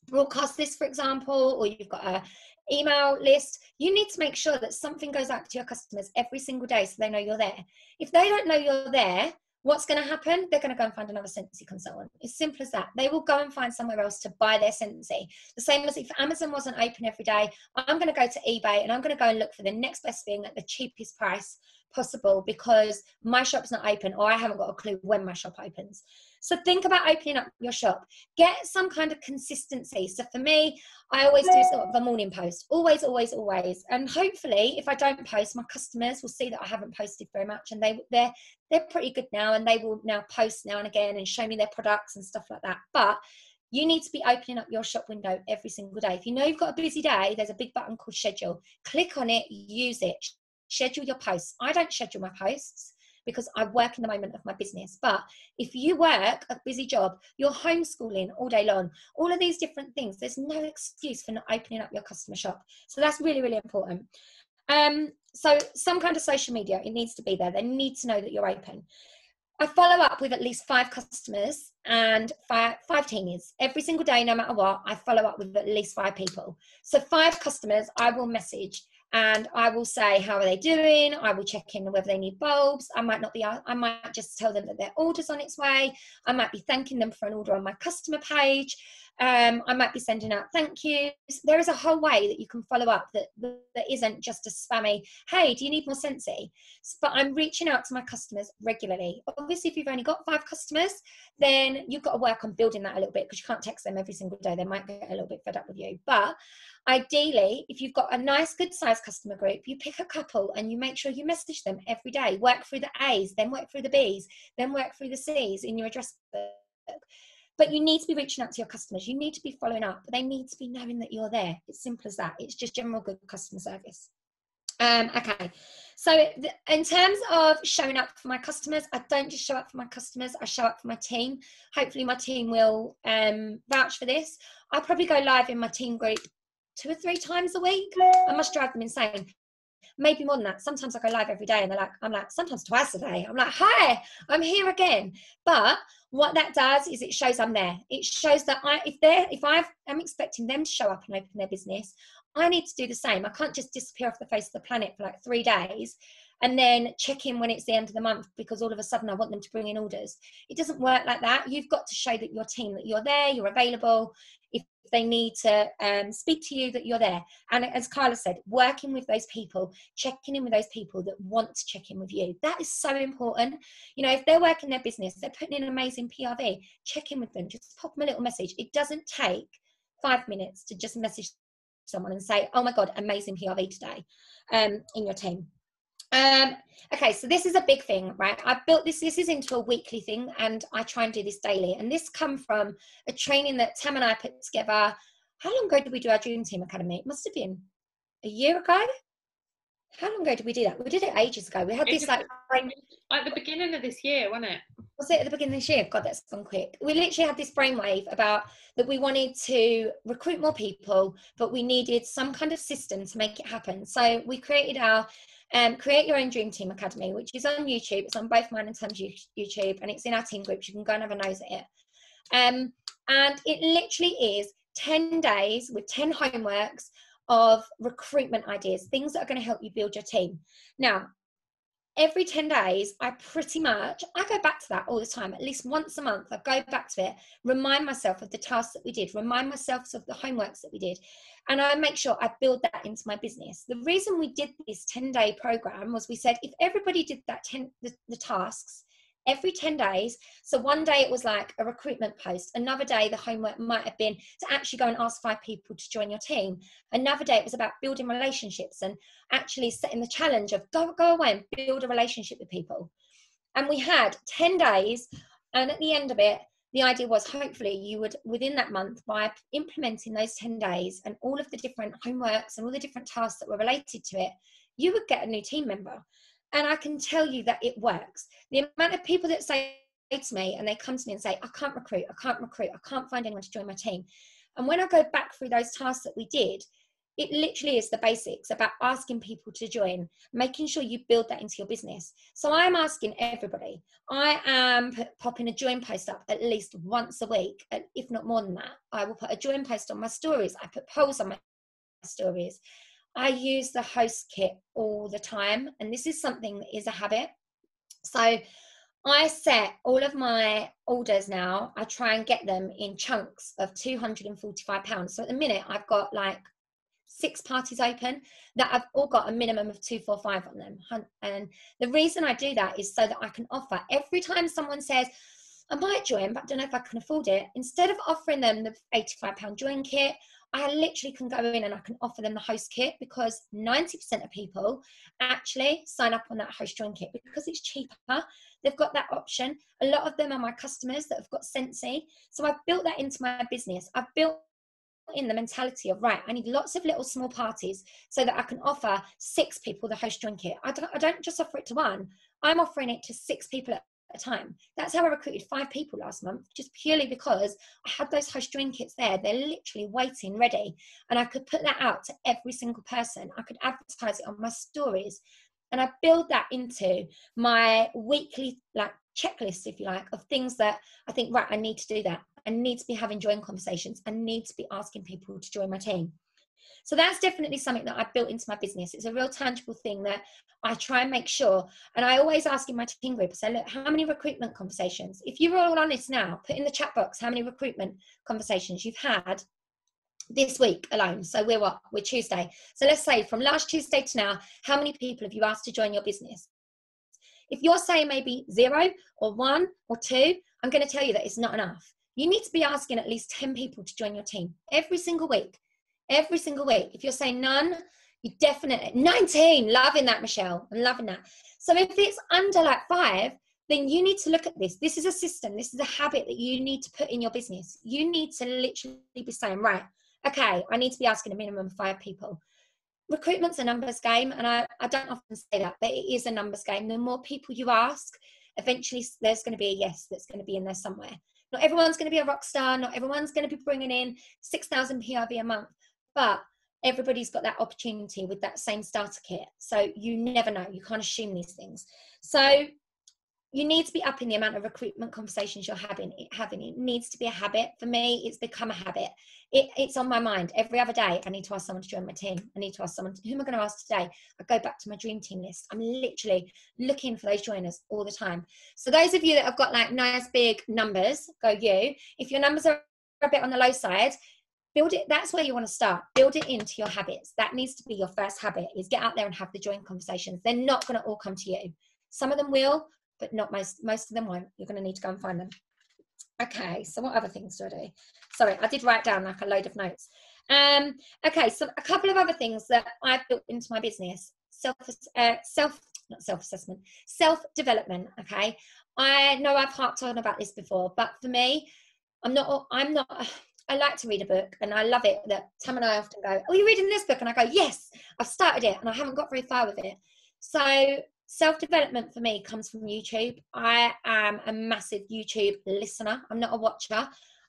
broadcast list, for example, or you've got a email list, you need to make sure that something goes out to your customers every single day so they know you're there. If they don't know you're there, what's going to happen? They're going to go and find another Scentsy consultant. It's simple as that. They will go and find somewhere else to buy their Scentsy. The same as if Amazon wasn't open every day, I'm going to go to eBay and I'm going to go and look for the next best thing at the cheapest price possible because my shop's not open or I haven't got a clue when my shop opens. So think about opening up your shop. Get some kind of consistency. So for me, I always do sort of a morning post. Always, always, always. And hopefully, if I don't post, my customers will see that I haven't posted very much. And they're pretty good now. And they will now post now and again and show me their products and stuff like that. But You need to be opening up your shop window every single day. If you know you've got a busy day, there's a big button called schedule. Click on it, use it, schedule your posts. I don't schedule my posts because I work in the moment of my business. But if you work a busy job, you're homeschooling all day long, all of these different things, there's no excuse for not opening up your customer shop. So that's really, really important. So some kind of social media, it needs to be there. They need to know that you're open. I follow up with at least 5 customers and five teenies. Every single day, no matter what, I follow up with at least 5 people. So 5 customers I will message and I will say, how are they doing? I will check in whether they need bulbs. I might just tell them that their order's on its way. I might be thanking them for an order on my customer page. I might be sending out thank yous. There is a whole way that you can follow up that isn't just a spammy, hey, do you need more Scentsy? But I'm reaching out to my customers regularly. Obviously, if you've only got 5 customers, then you've got to work on building that a little bit, because you can't text them every single day. They might get a little bit fed up with you. But ideally, if you've got a nice, good sized customer group, you pick a couple and you make sure you message them every day. Work through the A's, then work through the B's, then work through the C's in your address book. But you need to be reaching out to your customers. You need to be following up. But they need to be knowing that you're there. It's simple as that. It's just general good customer service. Okay. So in terms of showing up for my customers, I don't just show up for my customers. I show up for my team. Hopefully my team will vouch for this. I probably go live in my team group 2 or 3 times a week. I must drive them insane. Maybe more than that. Sometimes I go live every day and I'm like, sometimes twice a day. I'm like, hi, I'm here again. But what that does is it shows I'm there. It shows that if I'm expecting them to show up and open their business, I need to do the same. I can't just disappear off the face of the planet for like 3 days and then check in when it's the end of the month because all of a sudden I want them to bring in orders. It doesn't work like that. You've got to show that your team, that you're there, you're available. If they need to speak to you, that you're there. And as Carla said, working with those people, checking in with those people that want to check in with you. That is so important. You know, if they're working their business, they're putting in amazing PRV, check in with them, just pop them a little message. It doesn't take 5 minutes to just message someone and say, oh my God, amazing PRV today in your team. Okay, so this is a big thing, right? I've built this is into a weekly thing and I try and do this daily. And this come from a training that Tam and I put together. How long ago did we do our Dream Team Academy? It must have been a year ago. How long ago did we do that? We did it ages ago. We had this like at the beginning of this year, wasn't it? Was it at the beginning of this year? God, that's gone quick. We literally had this brainwave about that we wanted to recruit more people, but we needed some kind of system to make it happen. So we created our Create Your Own Dream Team Academy, which is on YouTube. It's on both mine and Tom's YouTube, and it's in our team groups. You can go and have a nose at it. And it literally is 10 days with 10 homeworks of recruitment ideas, things that are going to help you build your team. Now, every 10 days, I go back to that all the time. At least once a month, I go back to it, remind myself of the tasks that we did, remind myself of the homeworks that we did. And I make sure I build that into my business. The reason we did this 10-day program was we said, if everybody did that the tasks every 10 days, so one day it was like a recruitment post, another day the homework might have been to actually go and ask 5 people to join your team, another day it was about building relationships and actually setting the challenge of go away and build a relationship with people. And we had 10 days, and at the end of it, the idea was hopefully you would, within that month, by implementing those 10 days and all of the different homeworks and all the different tasks that were related to it, you would get a new team member. And I can tell you that it works. The amount of people that say to me, and they come to me and say, I can't recruit, I can't find anyone to join my team. And when I go back through those tasks that we did, it literally is the basics about asking people to join, making sure you build that into your business. So I'm asking everybody. I am popping a join post up at least once a week, if not more than that. I will put a join post on my stories. I put polls on my stories. I use the host kit all the time, and this is something that is a habit. So I set all of my orders now, I try and get them in chunks of £245. So at the minute, I've got like 6 parties open that have all got a minimum of 245 on them. And the reason I do that is so that I can offer, every time someone says, I might join, but I don't know if I can afford it, instead of offering them the £85 join kit, I literally can go in and I can offer them the host kit, because 90% of people actually sign up on that host join kit because it's cheaper. They've got that option. A lot of them are my customers that have got Scentsy. So I've built that into my business. I've built in the mentality of, right, I need lots of little small parties so that I can offer 6 people the host join kit. I don't just offer it to one. I'm offering it to 6 people at a time. That's how I recruited 5 people last month, just purely because I had those host join kits there. They're literally waiting, ready, and I could put that out to every single person. I could advertise it on my stories, and I build that into my weekly like checklist, if you like, of things that I think, right, I need to do that. I need to be having join conversations. I need to be asking people to join my team. So that's definitely something that I've built into my business. It's a real tangible thing that I try and make sure. And I always ask in my team group, I say, look, how many recruitment conversations? If you're all honest now, put in the chat box how many recruitment conversations you've had this week alone. So we're Tuesday. So let's say from last Tuesday to now, how many people have you asked to join your business? If you're saying maybe 0 or 1 or 2, I'm going to tell you that it's not enough. You need to be asking at least 10 people to join your team every single week. Every single week. If you're saying none, you definitely 19. Loving that, Michelle. I'm loving that. So if it's under like 5, then you need to look at this. This is a system. This is a habit that you need to put in your business. You need to literally be saying, right, okay, I need to be asking a minimum of 5 people. Recruitment's a numbers game, and I don't often say that, but it is a numbers game. The more people you ask, eventually there's going to be a yes that's going to be in there somewhere. Not everyone's going to be a rock star. Not everyone's going to be bringing in 6,000 PRV a month, but everybody's got that opportunity with that same starter kit. So you never know. You can't assume these things. So you need to be upping the amount of recruitment conversations you're having. It needs to be a habit. For me, it's become a habit. It's on my mind every other day. I need to ask someone to join my team. I need to ask someone, who am I going to ask today? I go back to my dream team list. I'm literally looking for those joiners all the time. So those of you that have got like nice big numbers, go you. If your numbers are a bit on the low side, build it. That's where you want to start. Build it into your habits. That needs to be your first habit, is get out there and have the join conversations. They're not going to all come to you. Some of them will, but not most of them won't. You're going to need to go and find them. Okay, so what other things do I do? Sorry, I did write down like a load of notes. Okay, so a couple of other things that I've built into my business. Self-development, okay? I know I've harped on about this before, but for me, I like to read a book, and I love it that Tam and I often go, oh, you're reading this book? And I go, yes, I've started it and I haven't got very far with it. So self-development for me comes from YouTube. I am a massive YouTube listener. I'm not a watcher.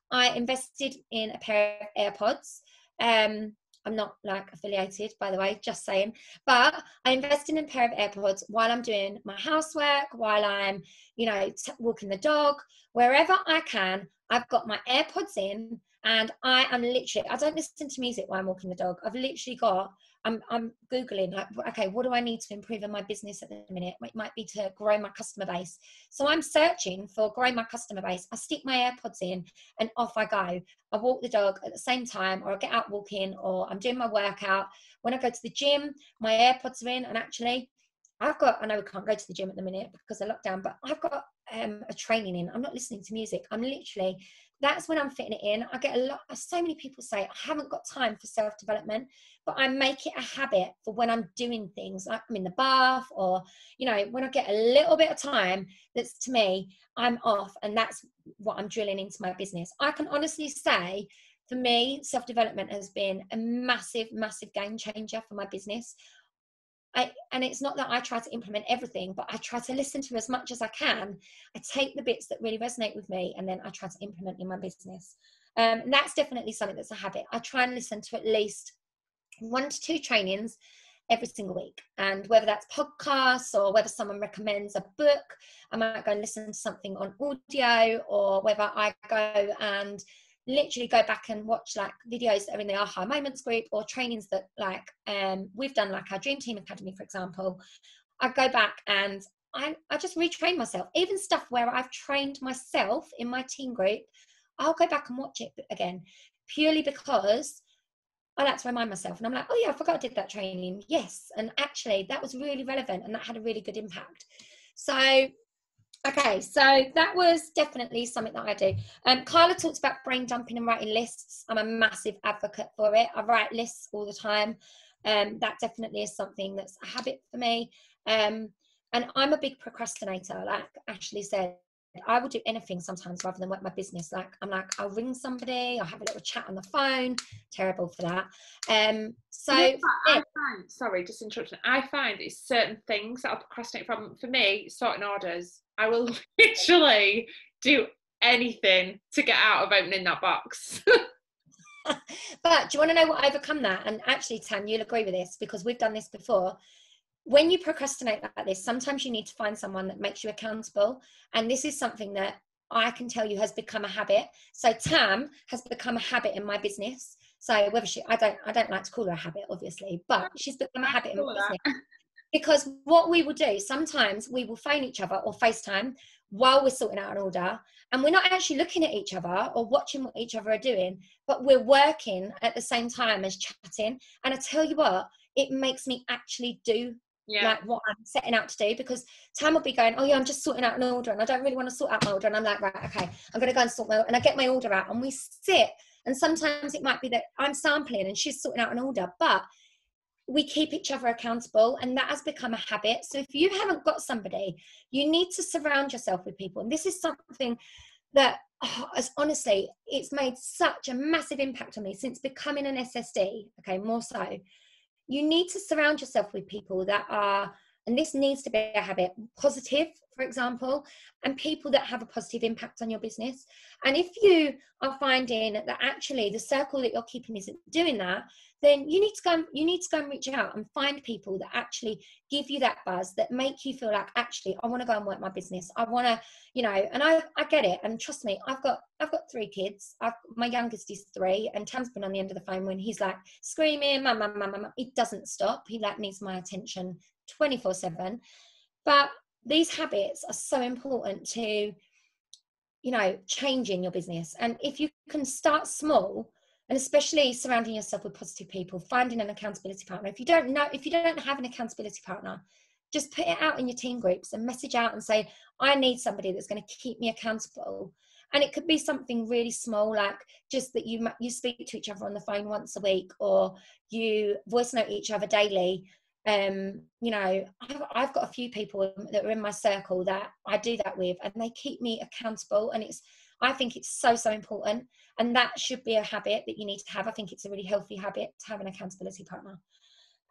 I invested in a pair of AirPods. I'm not like affiliated, by the way, just saying. But I invested in a pair of AirPods while I'm doing my housework, while I'm, walking the dog, wherever I can. I've got my AirPods in, and I don't listen to music while I'm walking the dog. I've literally I'm Googling, like, okay, what do I need to improve in my business at the minute? It might be to grow my customer base. So I'm searching for growing my customer base. I stick my AirPods in and off I go. I walk the dog at the same time, or I get out walking, or I'm doing my workout. When I go to the gym, my AirPods are in, and actually I know we can't go to the gym at the minute because of lockdown, but I've got a training in. I'm not listening to music. That's when I'm fitting it in. I get so many people say, I haven't got time for self-development, but I make it a habit for when I'm doing things, like I'm in the bath, or, when I get a little bit of time, that's, to me, I'm off, and that's what I'm drilling into my business. I can honestly say, for me, self-development has been a massive, massive game changer for my business. And it's not that I try to implement everything, but I try to listen to as much as I can. I take the bits that really resonate with me, and then I try to implement in my business. And that's definitely something that's a habit. I try and listen to at least 1 to 2 trainings every single week. And whether that's podcasts, or whether someone recommends a book, I might go and listen to something on audio, or whether I go and literally go back and watch like videos that are in the Aha Moments group, or trainings that we've done, like our Dream Team Academy, for example. I go back and I just retrain myself. Even stuff where I've trained myself in my team group, I'll go back and watch it again, purely because I like to remind myself. And I'm like, oh yeah, I forgot I did that training. Yes. And actually that was really relevant, and that had a really good impact. So Okay, so that was definitely something that I do. Carla talks about brain dumping and writing lists. I'm a massive advocate for it. I write lists all the time. That definitely is something that's a habit for me. And I'm a big procrastinator, like Ashley said. I will do anything sometimes rather than work my business. Like I'm like, I'll ring somebody, I'll have a little chat on the phone. Terrible for that. So I find, sorry, just interrupting. I find it's certain things that I'll procrastinate from. For me, sorting orders. I will literally do anything to get out of opening that box. But do you want to know what overcome that? And actually, Tan, you'll agree with this because we've done this before. When you procrastinate like this, sometimes you need to find someone that makes you accountable. And this is something that I can tell you has become a habit. So Tam has become a habit in my business. So whether I don't like to call her a habit, obviously, but she's become a habit in my business. Because what we will do, sometimes we will phone each other or FaceTime while we're sorting out an order, and we're not actually looking at each other or watching what each other are doing, but we're working at the same time as chatting. And I tell you what, it makes me actually do like what I'm setting out to do, because Tam will be going, oh yeah, I'm just sorting out an order and I don't really want to sort out my order. And I'm like, right, okay, I'm going to go and sort my order. And I get my order out and we sit. And sometimes it might be that I'm sampling and she's sorting out an order, but we keep each other accountable, and that has become a habit. So if you haven't got somebody, you need to surround yourself with people. And this is something that honestly, it's made such a massive impact on me since becoming an SSD. Okay, more so. You need to surround yourself with people that are, and this needs to be a habit, positive, for example, and people that have a positive impact on your business. And if you are finding that actually the circle that you're keeping isn't doing that, then you need to go and reach out and find people that actually give you that buzz, that make you feel like, actually, I want to go and work my business. I want to, and I get it. And trust me, I've got 3 kids. My youngest is 3, and Tam's been on the end of the phone when he's like screaming, mama, mama, mama. He doesn't stop. He like needs my attention 24/7. But these habits are so important to, changing your business. And if you can start small, and especially surrounding yourself with positive people, finding an accountability partner. If you don't have an accountability partner, just put it out in your team groups and message out and say, I need somebody that's going to keep me accountable. And it could be something really small, like just that you speak to each other on the phone once a week, or you voice note each other daily. I've got a few people that are in my circle that I do that with, and they keep me accountable. And I think it's so, so important. And that should be a habit that you need to have. I think it's a really healthy habit to have an accountability partner.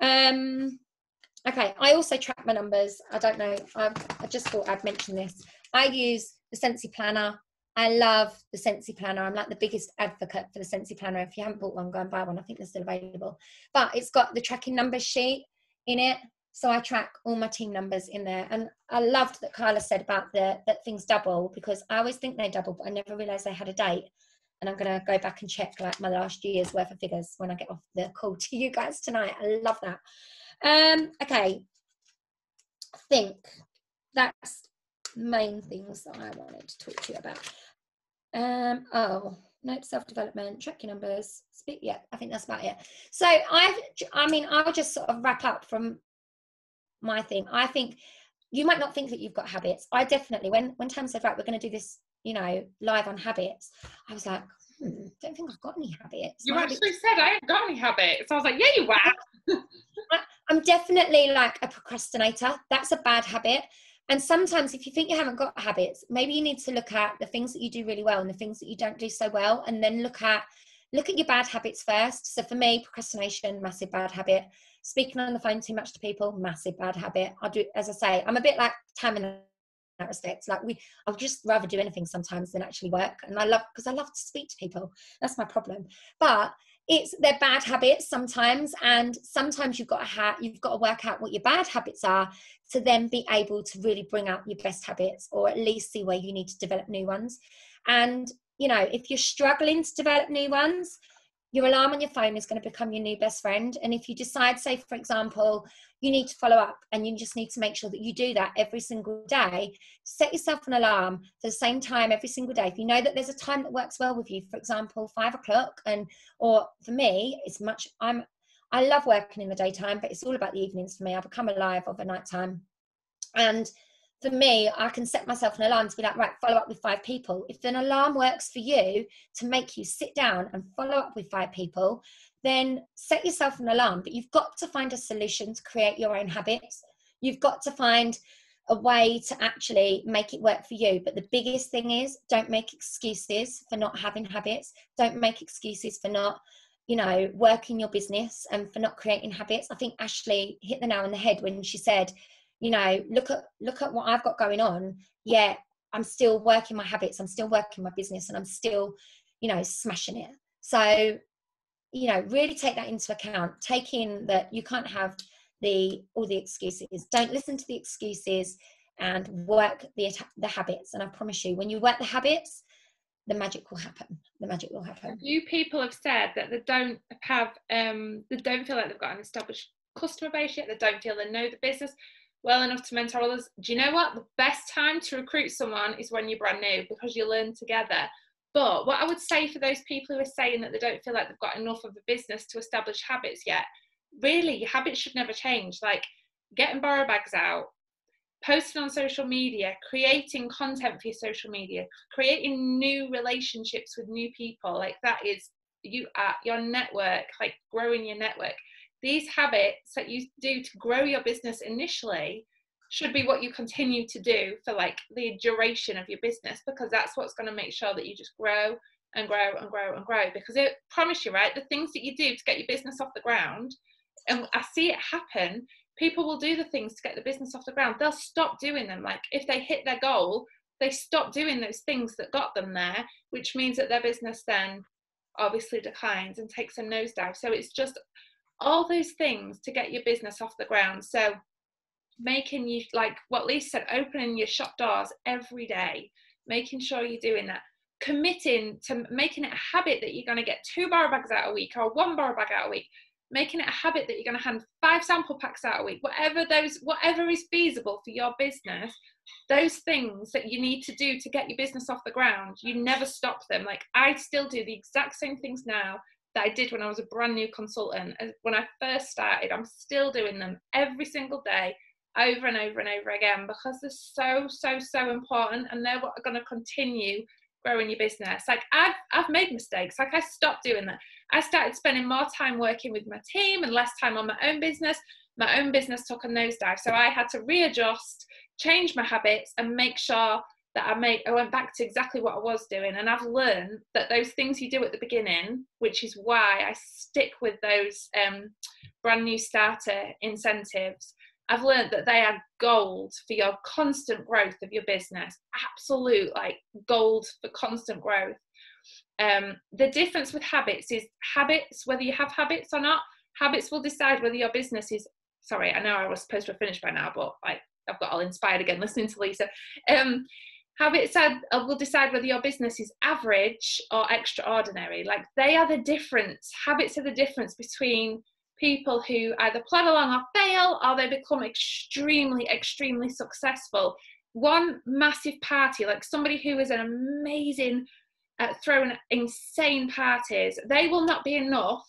Okay, I also track my numbers. I don't know, I just thought I'd mention this. I use the Scentsy Planner. I love the Scentsy Planner. I'm like the biggest advocate for the Scentsy Planner. If you haven't bought one, go and buy one. I think they're still available. But it's got the tracking numbers sheet in it. So I track all my team numbers in there. And I loved that Kyla said about that things double, because I always think they double, but I never realised they had a date. And I'm going to go back and check like my last year's worth of figures when I get off the call to you guys tonight. I love that. Okay. I think that's main things that I wanted to talk to you about. Note self-development, track your numbers, speak. Yeah, I think that's about it. So I'll just sort of wrap up from my thing. I think you might not think that you've got habits. I definitely, when Tam said, right, we're going to do this, live on habits, I was like, don't think I've got any habits. You actually said I haven't got any habits. I was like, yeah, you are. I'm definitely like a procrastinator. That's a bad habit. And sometimes if you think you haven't got habits, maybe you need to look at the things that you do really well and the things that you don't do so well, and then look at your bad habits first. So for me, procrastination, massive bad habit. Speaking on the phone too much to people, massive bad habit. I do, as I say, I'm a bit like Tam in that respect. Like I'd just rather do anything sometimes than actually work. And because I love to speak to people. That's my problem. But they're bad habits sometimes, and sometimes you've got to work out what your bad habits are to then be able to really bring out your best habits, or at least see where you need to develop new ones. And if you're struggling to develop new ones, your alarm on your phone is going to become your new best friend. And if you decide, say for example, you need to follow up and you just need to make sure that you do that every single day, set yourself an alarm for the same time every single day. If you know that there's a time that works well with you, for example 5 o'clock, or for me I love working in the daytime, but it's all about the evenings for me. I become alive of a nighttime. And for me, I can set myself an alarm to be like, right, follow up with 5 people. If an alarm works for you to make you sit down and follow up with 5 people, then set yourself an alarm. But you've got to find a solution to create your own habits. You've got to find a way to actually make it work for you. But the biggest thing is, don't make excuses for not having habits. Don't make excuses for not, you know, working your business and for not creating habits. I think Ashley hit the nail on the head when she said, you know, look at what I've got going on. Yeah, I'm still working my habits. I'm still working my business, and I'm still, you know, smashing it. So, you know, really take that into account. Take in that you can't have all the excuses. Don't listen to the excuses, and work the habits. And I promise you, when you work the habits, the magic will happen. The magic will happen. A few people have said that they don't feel like they've got an established customer base yet. They don't feel they know the business well enough to mentor others. Do you know what? The best time to recruit someone is when you're brand new, because you learn together. But what I would say for those people who are saying that they don't feel like they've got enough of a business to establish habits yet, really, your habits should never change. Like getting borrow bags out, posting on social media, creating content for your social media, creating new relationships with new people, like that is your network, like growing your network. These habits that you do to grow your business initially should be what you continue to do for like the duration of your business, because that's what's going to make sure that you just grow and grow and grow and grow. Because I promise you, right, the things that you do to get your business off the ground, and I see it happen, people will do the things to get the business off the ground. They'll stop doing them. Like if they hit their goal, they stop doing those things that got them there, which means that their business then obviously declines and takes a nosedive. So it's just all those things to get your business off the ground. So making you, like what Lisa said, opening your shop doors every day, making sure you're doing that, committing to making it a habit that you're going to get 2 borrow bags out a week or 1 borrow bag out a week, making it a habit that you're going to hand 5 sample packs out a week, whatever is feasible for your business. Those things that you need to do to get your business off the ground, you never stop them. Like I still do the exact same things now that I did when I was a brand new consultant. When I first started, I'm still doing them every single day, over and over and over again, because they're so important, and they're what are going to continue growing your business. Like I've made mistakes. Like I stopped doing that. I started spending more time working with my team and less time on my own business. My own business took a nosedive, so I had to readjust, change my habits, and make sure that I went back to exactly what I was doing. And I've learned that those things you do at the beginning, which is why I stick with those brand new starter incentives, I've learned that they are gold for your constant growth of your business. Absolute, like gold for constant growth. The difference with habits is habits, whether you have habits or not, habits will decide whether your business is, sorry, I know I was supposed to have finished by now, but I've got all inspired again listening to Lisa. Habits will decide whether your business is average or extraordinary. Like they are the difference. Habits are the difference between people who either plod along or fail, or they become extremely, extremely successful. One massive party, like somebody who is an amazing at throwing insane parties, they will not be enough.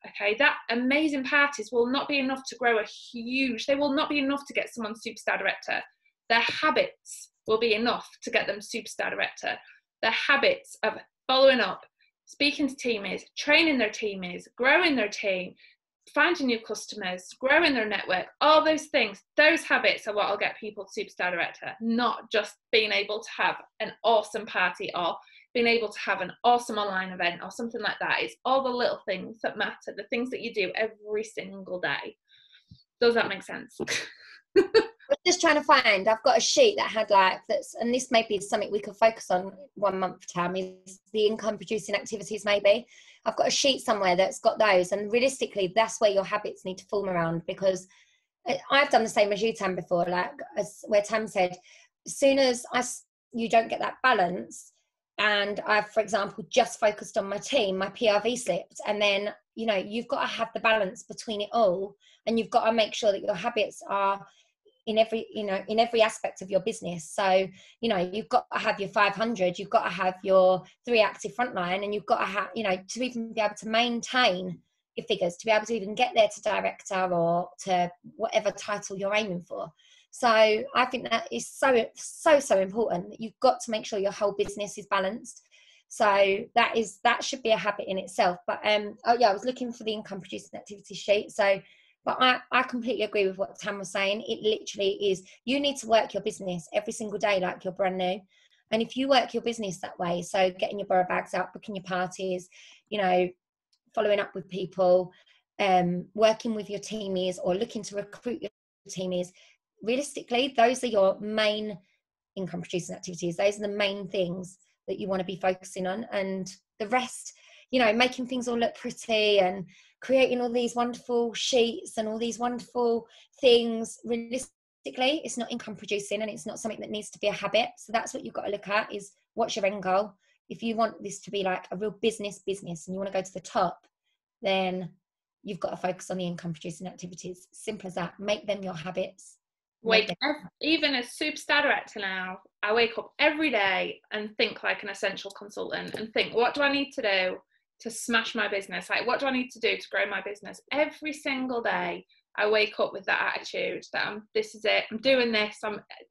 Okay, that amazing parties will not be enough to grow they will not be enough to get someone superstar director. Their habits will be enough to get them superstar director. Their habits of following up, speaking to teammates, training their teammates, growing their team, finding new customers, growing their network, all those things, those habits are what will get people to superstar director, not just being able to have an awesome party or being able to have an awesome online event or something like that. It's all the little things that matter, the things that you do every single day. Does that make sense? I'm just trying to find, I've got a sheet that had like that's, and this may be something we could focus on 1 month, Tam, is the income producing activities maybe. I've got a sheet somewhere that's got those, and realistically that's where your habits need to form around, because I've done the same as you, Tam, before, like where Tam said, as soon as you don't get that balance, and I've, for example, just focused on my team, my PRV slipped, and then, you know, you've got to have the balance between it all, and you've got to make sure that your habits are in every aspect of your business. So, you know, you've got to have your 500, you've got to have your 3 active frontline, and you've got to have, you know, to even be able to maintain your figures, to be able to even get there to director or to whatever title you're aiming for. So I think that is so important, that you've got to make sure your whole business is balanced. So that should be a habit in itself. But oh yeah, I was looking for the income producing activity sheet. So, but I completely agree with what Tam was saying. It literally is, you need to work your business every single day like you're brand new. And if you work your business that way, so getting your borrow bags out, booking your parties, you know, following up with people, working with your teamies or looking to recruit your teamies, realistically, those are your main income producing activities. Those are the main things that you want to be focusing on. And the rest, you know, making things all look pretty and creating all these wonderful sheets and all these wonderful things, realistically, it's not income producing, and it's not something that needs to be a habit. So that's what you've got to look at, is what's your end goal. If you want this to be like a real business and you want to go to the top, then you've got to focus on the income producing activities. Simple as that. Make them your habits. Even as superstar director now, I wake up every day and think like an essential consultant and think, what do I need to do to smash my business? Like, what do I need to do to grow my business? Every single day I wake up with that attitude that this is it, I'm doing this.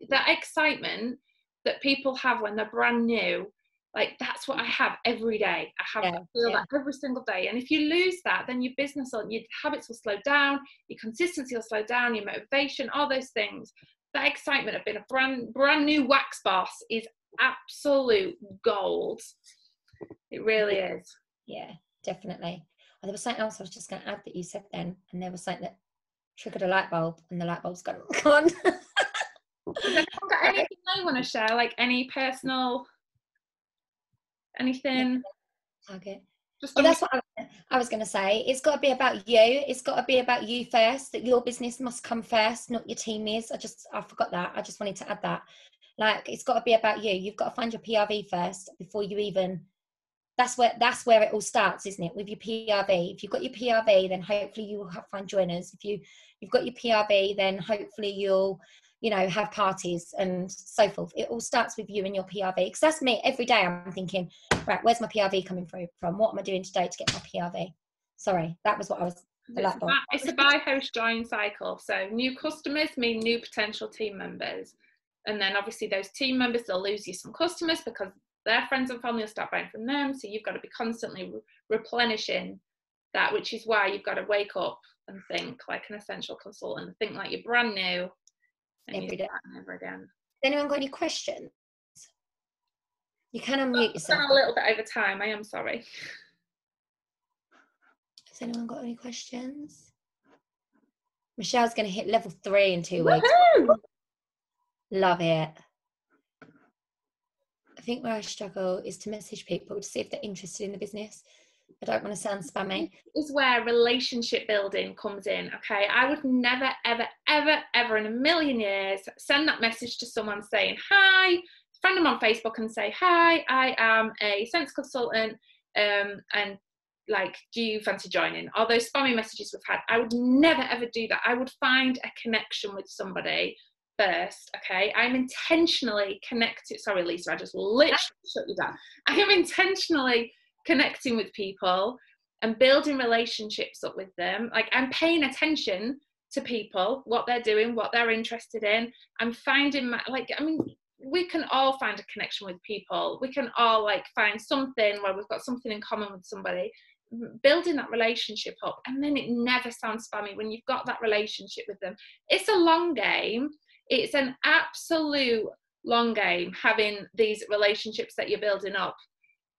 That excitement that people have when they're brand new, like that's what I have every day. I feel that every single day. And if you lose that, then your business, your habits will slow down, your consistency will slow down, your motivation, all those things. That excitement of being a brand new wax boss is absolute gold. It really is. Yeah, definitely. Oh, there was something else I was just going to add that you said then, and there was something that triggered a light bulb, and the light bulb's gone. Has anyone got anything they want to share, like any personal, anything? Okay. Well, that's what I was going to say. It's got to be about you. It's got to be about you first, that your business must come first, not your team is. I forgot that. I just wanted to add that. Like, it's got to be about you. You've got to find your PRV first before you even, that's where it all starts, isn't it? With your PRV. If you've got your PRV, then hopefully you will find joiners. If you've got your PRV, then hopefully you'll, you know, have parties and so forth. It all starts with you and your PRV. Because that's me. Every day I'm thinking, right, where's my PRV coming through from? What am I doing today to get my PRV? Sorry, that was what I was. It's a buy, host, join cycle. So new customers mean new potential team members. And then obviously those team members, they'll lose you some customers because their friends and family will start buying from them. So you've got to be constantly replenishing that, which is why you've got to wake up and think like an essential consultant, think like you're brand new. Every day. Never again. Has anyone got any questions? You can unmute yourself. A little bit over time. I am sorry. Has anyone got any questions? Michelle's going to hit level 3 in 2 weeks. Woohoo! Love it. I think where I struggle is to message people to see if they're interested in the business. I don't want to sound spammy. This is where relationship building comes in, okay? I would never, ever, ever, ever in a million years send that message to someone saying, hi, friend them on Facebook and say, hi, I am a Scentsy consultant, and like, do you fancy joining? All those spammy messages we've had, I would never, ever do that. I would find a connection with somebody first, okay? I'm intentionally connected. Sorry, Lisa, I just literally shut you down. I am intentionally connecting with people and building relationships up with them. Like, I'm paying attention to people, what they're doing, what they're interested in. I'm finding we can all find a connection with people. We can all like find something where we've got something in common with somebody, building that relationship up. And then it never sounds spammy when you've got that relationship with them. It's a long game. It's an absolute long game, having these relationships that you're building up.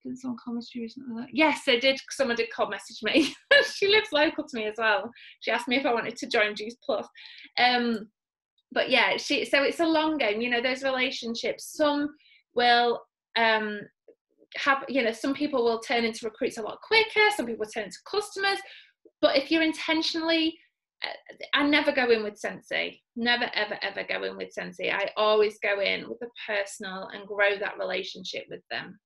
Did someone comment to you recently? Yes, they did. Someone did call message me. She lives local to me as well. She asked me if I wanted to join Juice Plus. But yeah, so it's a long game. You know, those relationships, some will have, you know, some people will turn into recruits a lot quicker. Some people turn into customers. But if you're intentionally, I never go in with Scentsy. Never, ever, ever go in with Scentsy. I always go in with a personal and grow that relationship with them.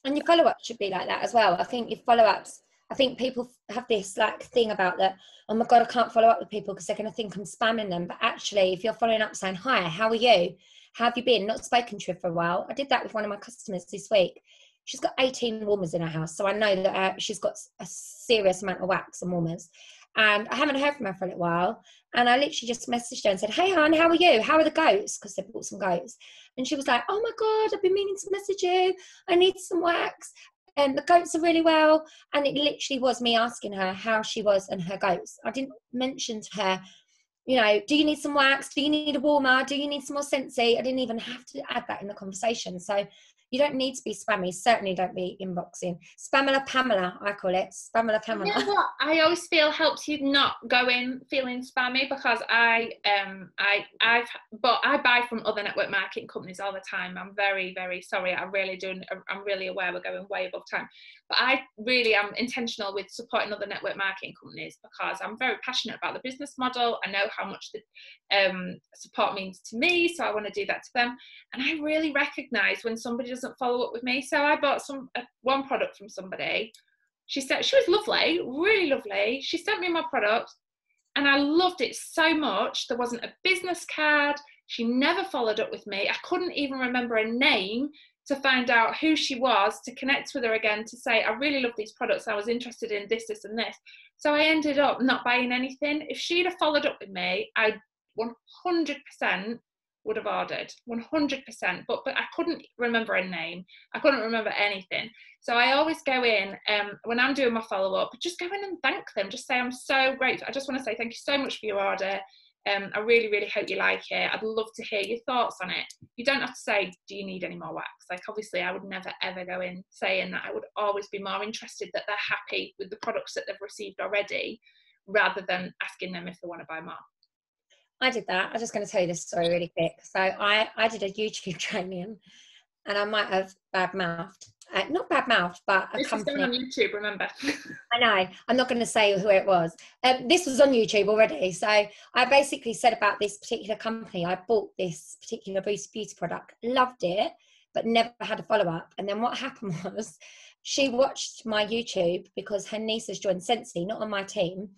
And your follow-up should be like that as well. I think your follow-ups, I think people have this like thing about that, oh my God, I can't follow up with people because they're going to think I'm spamming them. But actually, if you're following up saying, hi, how are you? How have you been? Not spoken to her for a while. I did that with one of my customers this week. She's got 18 warmers in her house. So I know that she's got a serious amount of wax and warmers. And I haven't heard from her for a little while. And I literally just messaged her and said, hey, hon, how are you? How are the goats? Because they bought some goats. And she was like, oh my God, I've been meaning to message you. I need some wax. And the goats are really well. And it literally was me asking her how she was and her goats. I didn't mention to her, you know, do you need some wax? Do you need a warmer? Do you need some more Scentsy? I didn't even have to add that in the conversation. So you don't need to be spammy. Certainly don't be inboxing. Spamela Pamela, I call it. Spamela Pamela. You know what I always feel helps you not go in feeling spammy, because I buy from other network marketing companies all the time. I'm very, very sorry. I'm really aware we're going way above time. But I really am intentional with supporting other network marketing companies because I'm very passionate about the business model. I know how much the support means to me, so I want to do that to them. And I really recognise when somebody doesn't follow up with me. So I bought one product from somebody. She said, she was lovely, really lovely. She sent me my product and I loved it so much. There wasn't a business card. She never followed up with me. I couldn't even remember her name to find out who she was, to connect with her again, to say, I really love these products. I was interested in this, this and this. So I ended up not buying anything. If she'd have followed up with me, I 100% would have ordered, 100%, but I couldn't remember her name. I couldn't remember anything. So I always go in, when I'm doing my follow-up, just go in and thank them. Just say, I'm so grateful. I just want to say thank you so much for your order. I really, really hope you like it. I'd love to hear your thoughts on it. You don't have to say, do you need any more wax? Like, obviously, I would never, ever go in saying that. I would always be more interested that they're happy with the products that they've received already, rather than asking them if they want to buy more. I did that. I'm just going to tell you this story really quick. So I did a YouTube training, and I might have bad-mouthed. Not bad-mouthed, but a company. This is on YouTube, remember. I know. I'm not going to say who it was. This was on YouTube already. So I basically said about this particular company, I bought this particular beauty product, loved it, but never had a follow-up. And then what happened was she watched my YouTube because her niece has joined Scentsy, not on my team.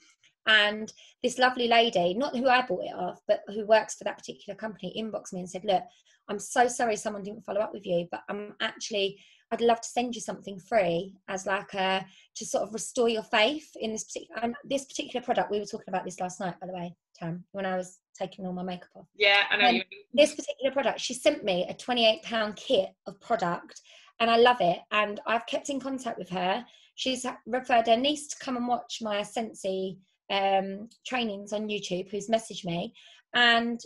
And this lovely lady, not who I bought it off, but who works for that particular company, inboxed me and said, look, I'm so sorry someone didn't follow up with you, but I'd love to send you something free as like to sort of restore your faith in this particular product. We were talking about this last night, by the way, Tam, when I was taking all my makeup off. Yeah, I know you. This particular product, she sent me a £28 kit of product, and I love it. And I've kept in contact with her. She's referred her niece to come and watch my Scentsy trainings on YouTube, who's messaged me, and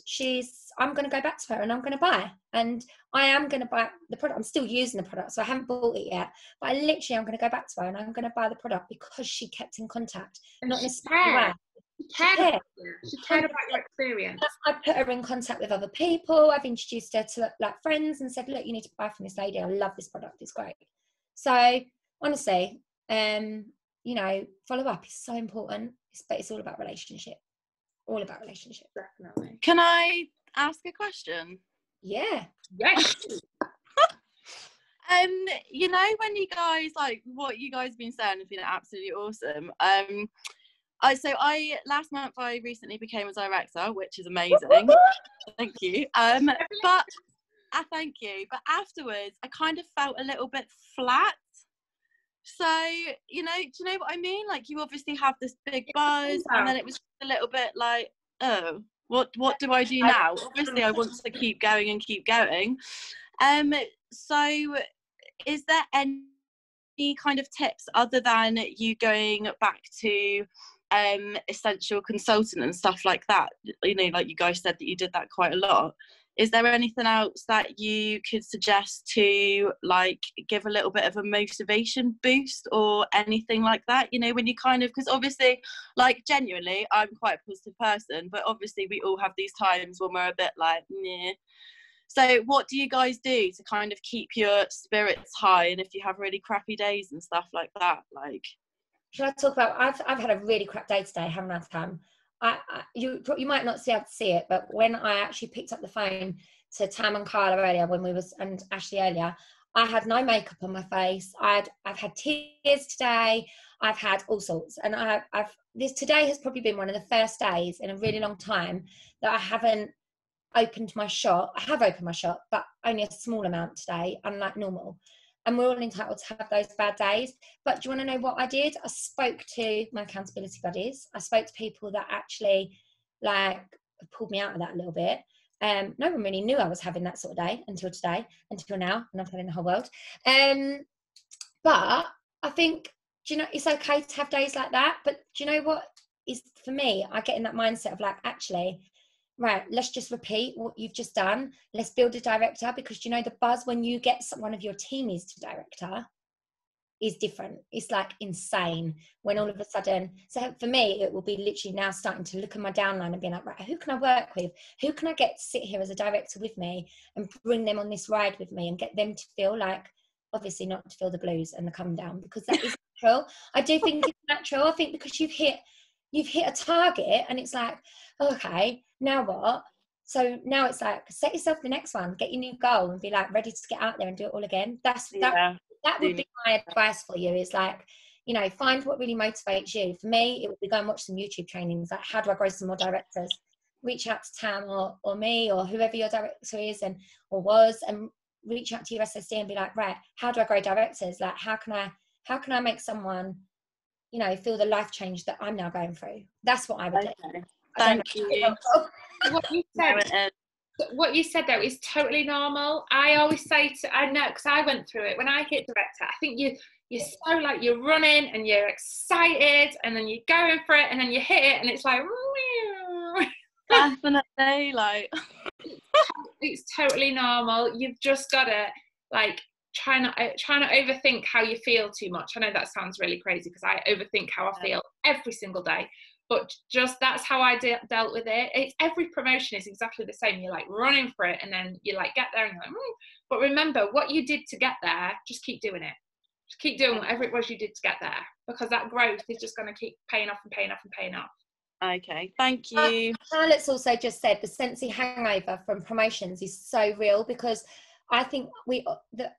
I'm going to go back to her and I'm going to buy, and I am going to buy the product. I'm still using the product, so I haven't bought it yet, but I'm going to go back to her and I'm going to buy the product because she kept in contact, and not necessarily She cared about your experience. I put her in contact with other people. I've introduced her to like friends and said, look, you need to buy from this lady. I love this product. It's great. So honestly, you know, follow up is so important, but it's all about relationship. All about relationship. Definitely. Can I ask a question? Yeah. Yes. You know, when you guys, like, what you guys have been saying has been absolutely awesome. Last month I recently became a director, which is amazing. Thank you. But thank you. But afterwards, I kind of felt a little bit flat. So, you know, do you know what I mean? Like, you obviously have this big buzz, and then it was a little bit like, oh, what do I do now? Obviously, I want to keep going and keep going. So, is there any kind of tips other than you going back to essential consultant and stuff like that? You know, like you guys said that you did that quite a lot. Is there anything else that you could suggest to, like, give a little bit of a motivation boost or anything like that? You know, when you kind of, because obviously, like, genuinely, I'm quite a positive person, but obviously we all have these times when we're a bit like, meh. So what do you guys do to kind of keep your spirits high, and if you have really crappy days and stuff like that? Like, should I talk about, I've had a really crap day today, haven't I, Tam? You might not be able to see it, but when I actually picked up the phone to Tam and Carla earlier, and Ashley earlier, I had no makeup on my face. I've had tears today. I've had all sorts, and today has probably been one of the first days in a really long time that I haven't opened my shop. I have opened my shop, but only a small amount today, unlike normal. and we're all entitled to have those bad days. But do you want to know what I did? I spoke to my accountability buddies. I spoke to people that actually like pulled me out of that a little bit. No one really knew I was having that sort of day until today, until now, and I'm telling the whole world. But I think, do you know, it's okay to have days like that. But do you know what is, for me, I get in that mindset of like, actually, right, let's just repeat what you've just done. Let's build a director, because you know, the buzz when you get one of your teamies to director is different. It's like insane when all of a sudden, so for me, it will be literally now starting to look at my downline and being like, right, who can I work with? Who can I get to sit here as a director with me and bring them on this ride with me and get them to feel like, obviously not to feel the blues and the come down, because that is natural. I do think it's natural. I think because you've hit a target and it's like, okay, now what? So now it's like, set yourself the next one, get your new goal and be like ready to get out there and do it all again. That would be my advice for you, is like, you know, find what really motivates you. For me, it would be go and watch some YouTube trainings, like how do I grow some more directors? Reach out to Tam or me or whoever your director is or was, and reach out to your SSD and be like, right, how do I grow directors? Like, how can I make someone, you know, feel the life change that I'm now going through? That's what I would do. Thank you. What you said though is totally normal. I always say I know, because I went through it when I hit director. I think you're so like, you're running and you're excited and then you're going for it and then you hit it and it's like definitely, like it's totally normal. You've just got to like try not overthink how you feel too much. I know that sounds really crazy because I overthink how I feel every single day, but just that's how I dealt with it. It's every promotion is exactly the same. You're like running for it and then you like get there and you're like but remember what you did to get there. Just keep doing it. Just keep doing whatever it was you did to get there, because that growth is just going to keep paying off and paying off and paying off. Okay, thank you. Charlotte's also just said the Scentsy hangover from promotions is so real, because I think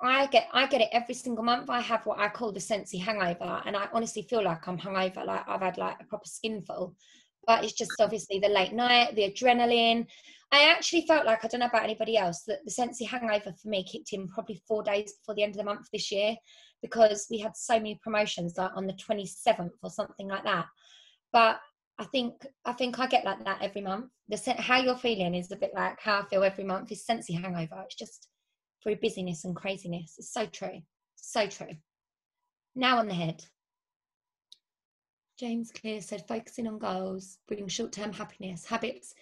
I get it every single month. I have what I call the Scentsy hangover, and I honestly feel like I'm hungover, like I've had like a proper skinful. But it's just obviously the late night, the adrenaline. I actually felt like, I don't know about anybody else, that the Scentsy hangover for me kicked in probably 4 days before the end of the month this year, because we had so many promotions, like on the 27th or something like that. But I think I get like that every month. How you're feeling is a bit like how I feel every month is Scentsy hangover. It's just through busyness and craziness. It's so true. So true. Now on the head. James Clear said, focusing on goals brings short-term happiness. Habits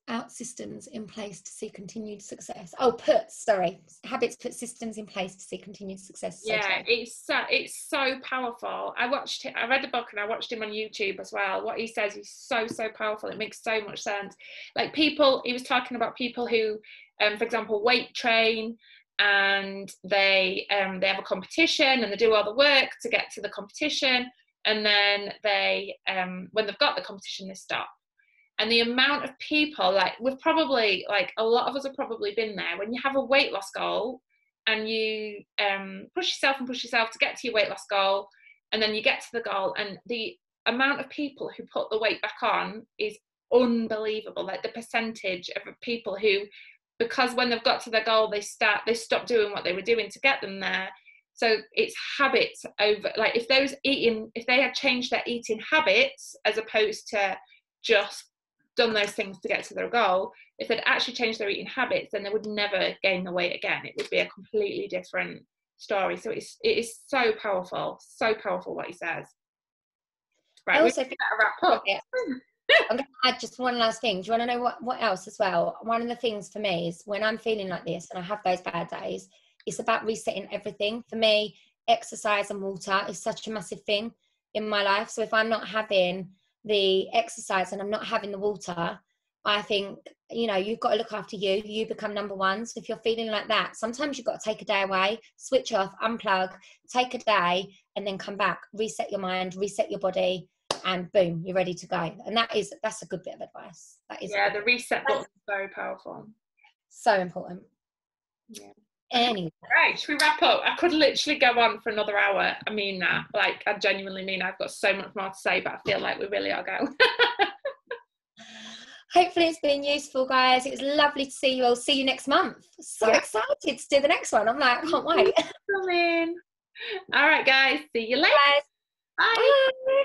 out systems in place to see continued success. Habits put systems in place to see continued success. So yeah, it's so powerful. I read the book and I watched him on YouTube as well. What he says is so powerful. It makes so much sense. Like he was talking about people who, for example, weight train, and they have a competition and they do all the work to get to the competition, and then they when they've got the competition, they stop. And the amount of people, like we've probably, like a lot of us have probably been there, when you have a weight loss goal and you push yourself to get to your weight loss goal, and then you get to the goal, and the amount of people who put the weight back on is unbelievable. Like the percentage of people who, because when they've got to their goal, they stop doing what they were doing to get them there. So it's habits over, like if they had changed their eating habits as opposed to just done those things to get to their goal, if they'd actually changed their eating habits, then they would never gain the weight again. It would be a completely different story. So it is so powerful what he says. Right, I also think wrap up. I'm going to add just one last thing. Do you want to know what else as well? One of the things for me is when I'm feeling like this and I have those bad days, it's about resetting everything. For me, exercise and water is such a massive thing in my life. So if I'm not having the exercise and I'm not having the water, I think, you know, you've got to look after you. You become number one. So if you're feeling like that, sometimes you've got to take a day away, switch off, unplug, take a day, and then come back, reset your mind, reset your body, and boom, you're ready to go. And that's a good bit of advice. That is, yeah, the reset button is very powerful. So important. Yeah. Anyway. Right, should we wrap up? I could literally go on for another hour. I mean that. Like, I genuinely mean I've got so much more to say, but I feel like we really are going. hopefully it's been useful, guys. It was lovely to see you all. See you next month. So excited to do the next one. I'm like, I can't wait. Come in. All right, guys. See you later. Bye. Bye. Bye.